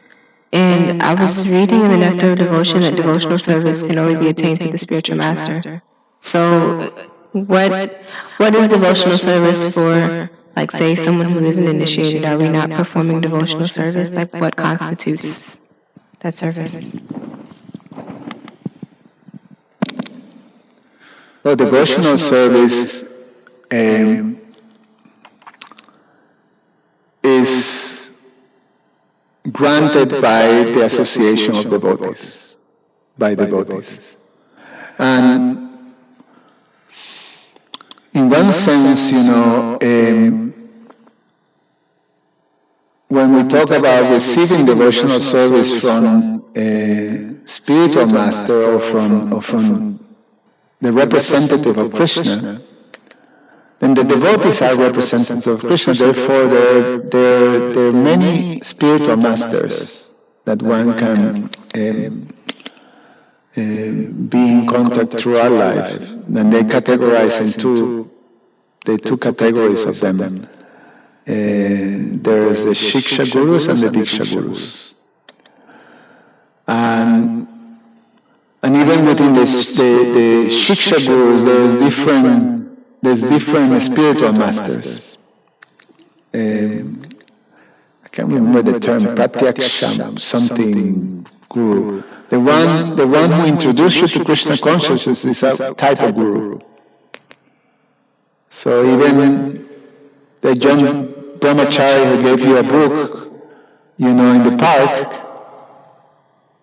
And I was reading in the Nectar of Devotion that devotional service can only be attained through the spiritual master. So, what is devotional service for? Like, say, someone who isn't initiated, are we not performing devotional service? Like, what constitutes that service? Well, devotional service is granted by the association of devotees, by devotees. And in one sense, when we talk about receiving devotional service from a spiritual master or from the representative of Krishna, then the devotees are representatives of Krishna. Therefore, there are many spiritual masters that one can be in contact throughout life. And they categorize into the two categories of them. There is the Shiksha Gurus and the Diksha Gurus. And even within the Shiksha Gurus, there's different spiritual masters. I can't remember the term, Pratyaksham, something Guru. The one who introduced you to Krishna consciousness is a type of Guru. So even the John Brahmachari who gave you a book, in the park,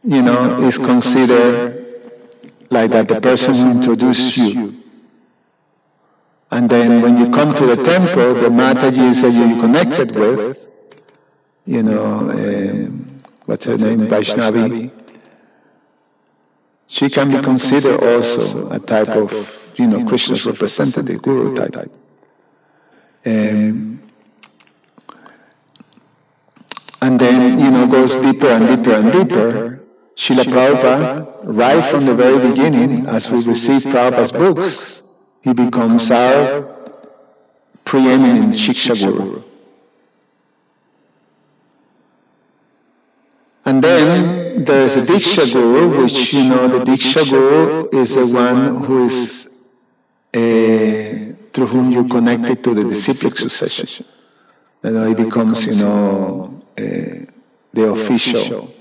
is considered like that, the person who introduced you. And then when you come to the temple, the Mataji that you connected with, what's her name, Vaishnavi, She can be considered also a type of, Krishna's representative, guru type. And then, goes deeper and deeper and deeper. Srila Prabhupada, right from the very beginning, as we receive Prabhupada's books, he becomes our preeminent Shiksha Guru. And then there is a Diksha Guru, which, the Diksha Guru is the one who is, through whom you connected to the disciplic succession. It becomes, the official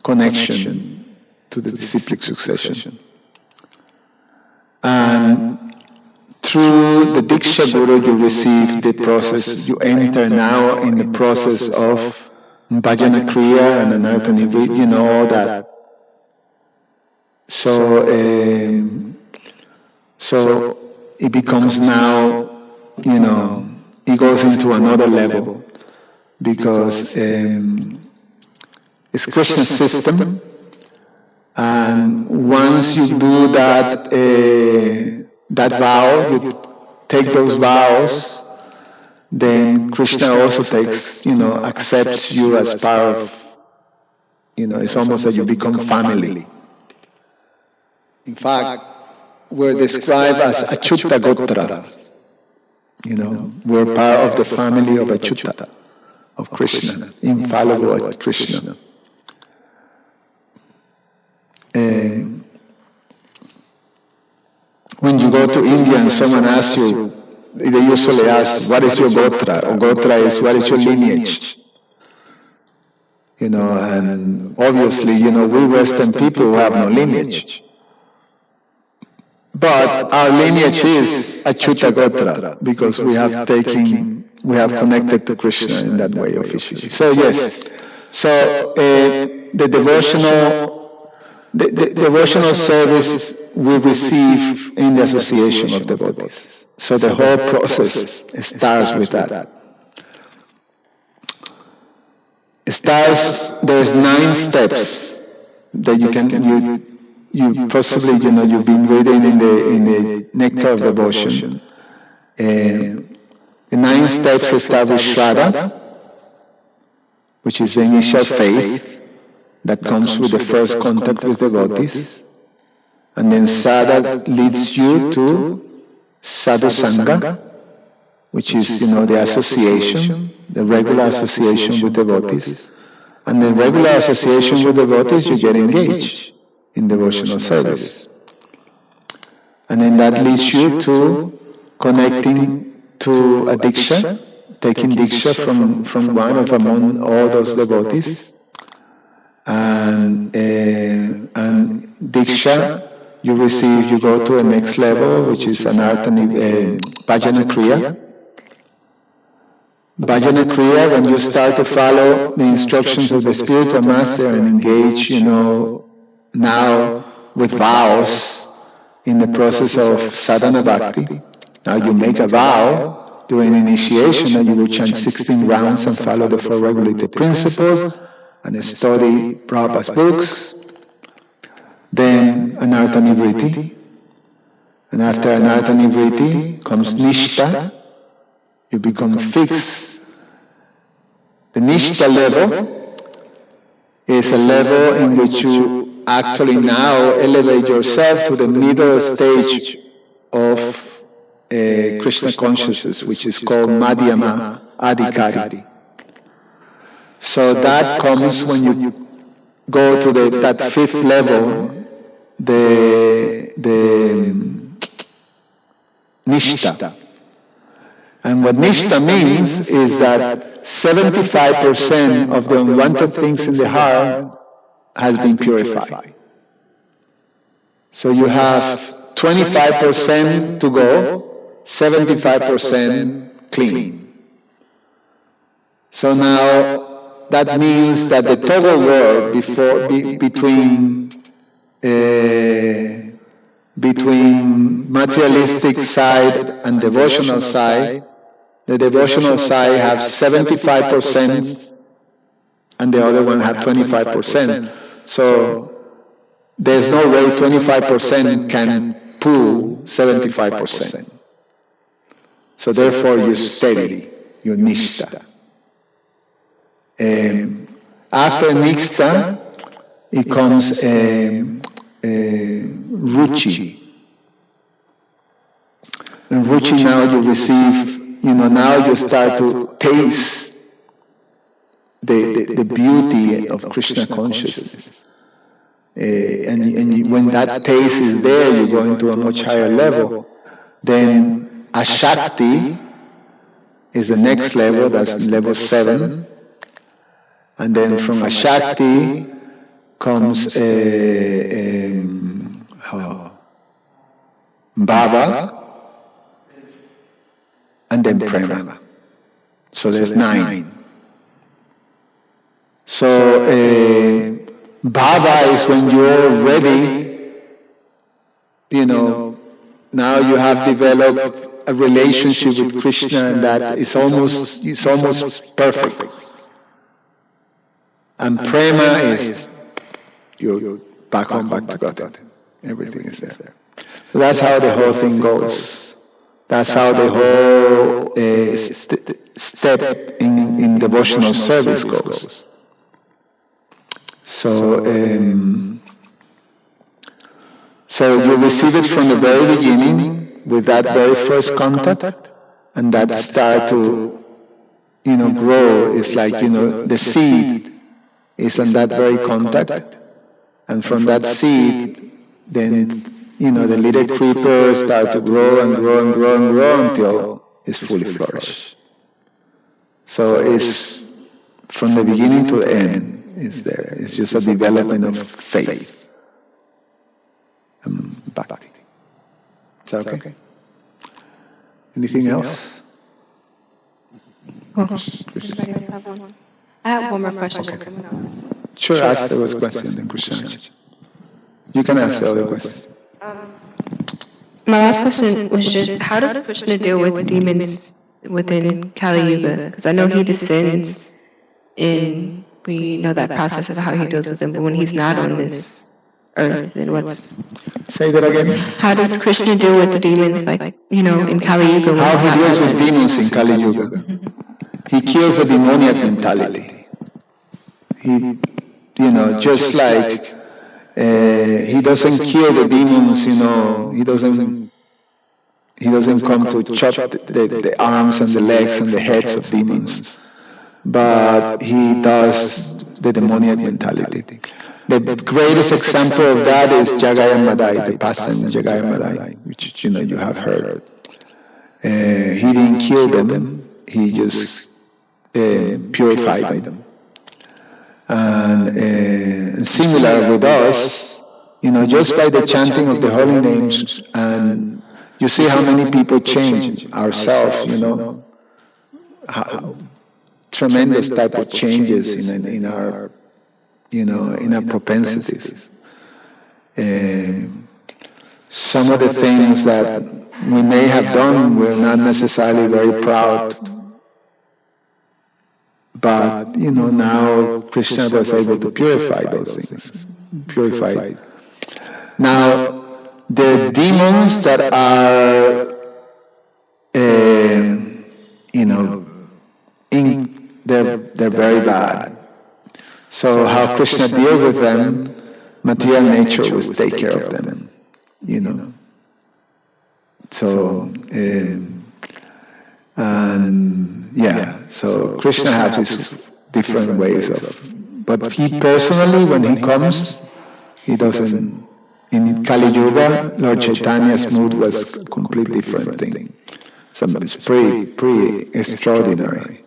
connection to the disciplic succession. And through the Diksha Guru, you receive the process, you enter now in the process of Bhajana Kriya and Anartha Nivritti, all that. So it becomes now, it goes into another level, because it's Krishna's system, and once you do that vow, you take those vows, then Krishna also takes, accepts you as part of, it's almost like you become family. In fact, we're described as Achyuta Gotra. We're part of the family of Achyuta, of Krishna, infallible at Krishna. When you go to India and someone asks you, they usually ask, what is your Gotra? Or Gotra is, what is your lineage? And obviously, we Western people who have no lineage. But our lineage is Achyuta Gotra, because we have connected to Krishna in that way officially. So yes, the devotional service we receive in the association of devotees. So the whole process starts with that. There's 9 steps that you possibly, you've been reading in the Nectar of Devotion. The 9 steps establish Shraddha, which is the initial faith that comes with the first contact with devotees. And then Sadha leads you to Sadhu Sangha, which is, the association, the regular association with devotees. And the regular association with devotees, you get engaged in devotional service. And then that leads you to connecting to a Diksha, taking Diksha from one of among all those devotees. And Diksha, you go to the next level, which is Bhajana Kriya. Bhajana Kriya, when you start to follow the instructions of the spiritual master and engage, now with vows in the process of sadhana bhakti. Now you make a vow during initiation that you will chant 16 rounds and follow the 4 regulated principles and study Prabhupada's books. Then Anartha Nivritti. And after Anartha Nivritti comes Nishta. You become fixed. The Nishta level is a level in which you actually now elevate yourself to the middle stage of Krishna consciousness, which is called Madhyama Adhikari. So that comes when you go to that 5th level, the Nishta. And what Nishta means is that 75% of the unwanted things in the heart has been purified. So you have 25% to go, 75% clean. So now that means that the total war between materialistic side and devotional side, the devotional side has 75% and the other one have 25%. So there's no way 25% can pull 75%. So therefore you're steady, you're nishta. After nishta, it comes ruchi. And ruchi, now you receive, now you start to taste the beauty of Krishna consciousness. And when that taste is there, you go into a much higher level. Then Ashakti is the next level, that's level 7. And then from Ashakti comes Bhava, and then Prema. So there's 9. So Bhava is when you're ready, now you have developed a relationship with Krishna, and that is almost perfect. And Prema is you're back to God. Everything is there. So that's how the whole thing goes. That's how the whole step in devotional service goes. So you receive it from the very beginning with that very first contact, and that start to, grow. It's like, the seed is on that very contact, and from that seed, then, the little creeper start to grow and grow and grow and grow until it's fully flourished. So it's from the beginning to the end. Is there. It's just a development of faith. Bhakti. Is that okay? Anything else? Anybody else have one? I have one more question. Okay. Sure, ask the question, then Krishna. You can ask the other question. My last question was just, how does Krishna deal with the demons within Kali Yuga? Because I know he descends in... We know that process of how he deals with them, but when he's not on this earth, then what's... Say that again. How does Krishna deal with the demons, in Kali Yuga? How he deals with demons in Kali Yuga? He kills the demoniac mentality. He, just like he doesn't kill the demons, he doesn't come to chop the arms and the legs and the heads of demons. But he does the demoniac mentality. The greatest example of that is Jagaya Madai, the pastime Jagaya Madai, which you have heard. He didn't kill them; he just purified them. And similar with us, just by the chanting of the holy names, and you see how many people change ourselves. How tremendous type of changes in our propensities. Some of the things that we may have done, we're not necessarily very proud. But, now Krishna was able to purify those things. Purify it. Now, there are demons that are, they're very bad. So how Krishna deals with them, material nature will take care of them, So, so Krishna has his different ways of, but he personally, when he comes, he doesn't, in Kali Yuga, Lord Chaitanya's mood was a completely different thing. It's pretty extraordinary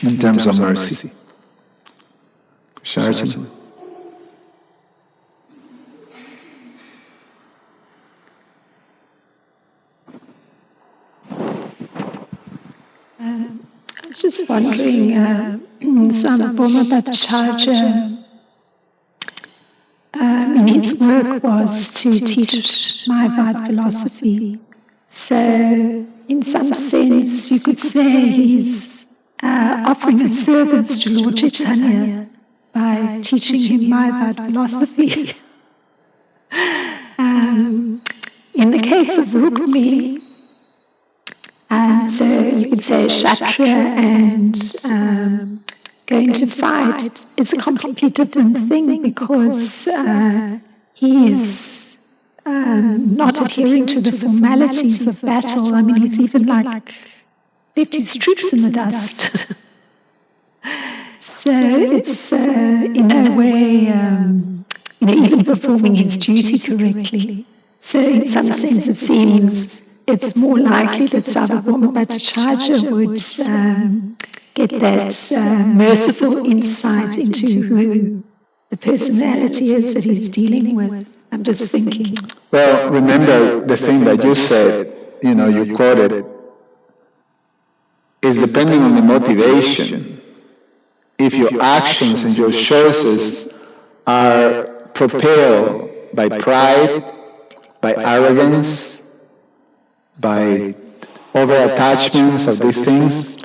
in terms of mercy. Krishna Archana. I was just wondering, Swami Bhagavatam, his work was to teach Mayavad philosophy. So, in some sense, you could say he's offering a service to Lord Chaitanya by teaching him Mayavad philosophy. In the case of Rukmi, so you could say Kshatriya and going to fight is a completely different thing, because he is not adhering to the formalities of battle. I mean, he's even like left his troops in the dust. So it's in a way, even performing his duty correctly. So in some sense it seems it's more likely that Sarvabhauma Bhattacharya would get that merciful insight into who the personality is that he's dealing with. I'm just thinking. Well, remember the thing that you said, you quoted, is depending on the motivation. If your actions and your choices are propelled by pride, by arrogance, by over-attachments of these things.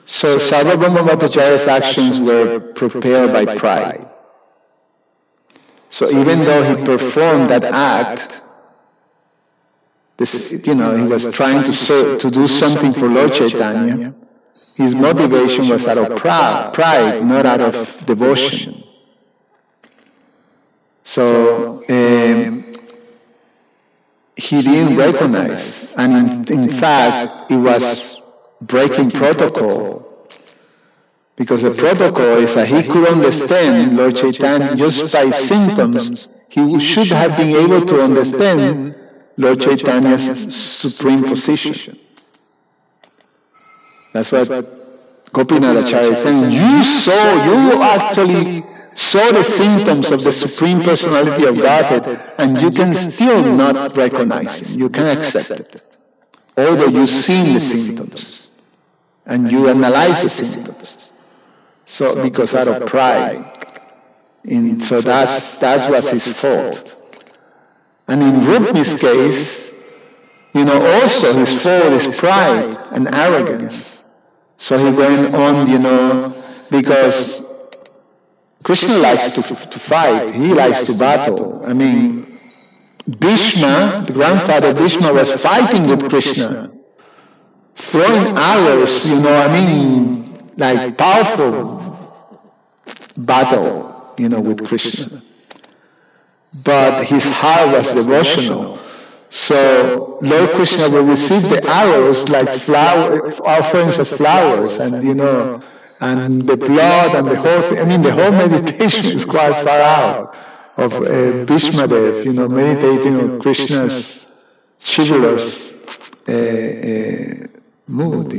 So Sarvabhauma Bhattacharya's actions were propelled by pride. So even though he performed that act, he was trying to do something for Lord Chaitanya, his motivation was out of pride, not out of devotion. So he didn't recognize, and in fact, it was breaking protocol. Because the protocol is that he could understand Lord Chaitanya just by symptoms. He should have been able to understand Lord Chaitanya's supreme position. That's what Gopinath Acharya is saying. You actually saw the symptoms of the Supreme Personality of Godhead, and you can still not recognize Him. You can accept it. Although you've seen the symptoms, and you analyze the symptoms. So, because out of pride. So that's what's his fault. And in Rukmi's case, also his fault is pride and arrogance. So he went on, because Krishna likes to fight. He likes to battle. I mean, Bhishma, the grandfather Bhishma, was fighting with Krishna, throwing arrows, like powerful battle, with Krishna. But his heart was devotional. So Lord Krishna will receive the arrows like offerings of flowers, and and the blood and the whole thing. The whole meditation is quite far out of Bhishma Dev, meditating on Krishna's chivalrous mood,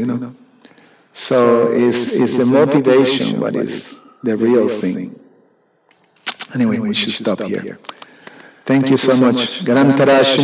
So is the motivation what is the real thing. Anyway, we should stop here. Thank you so much.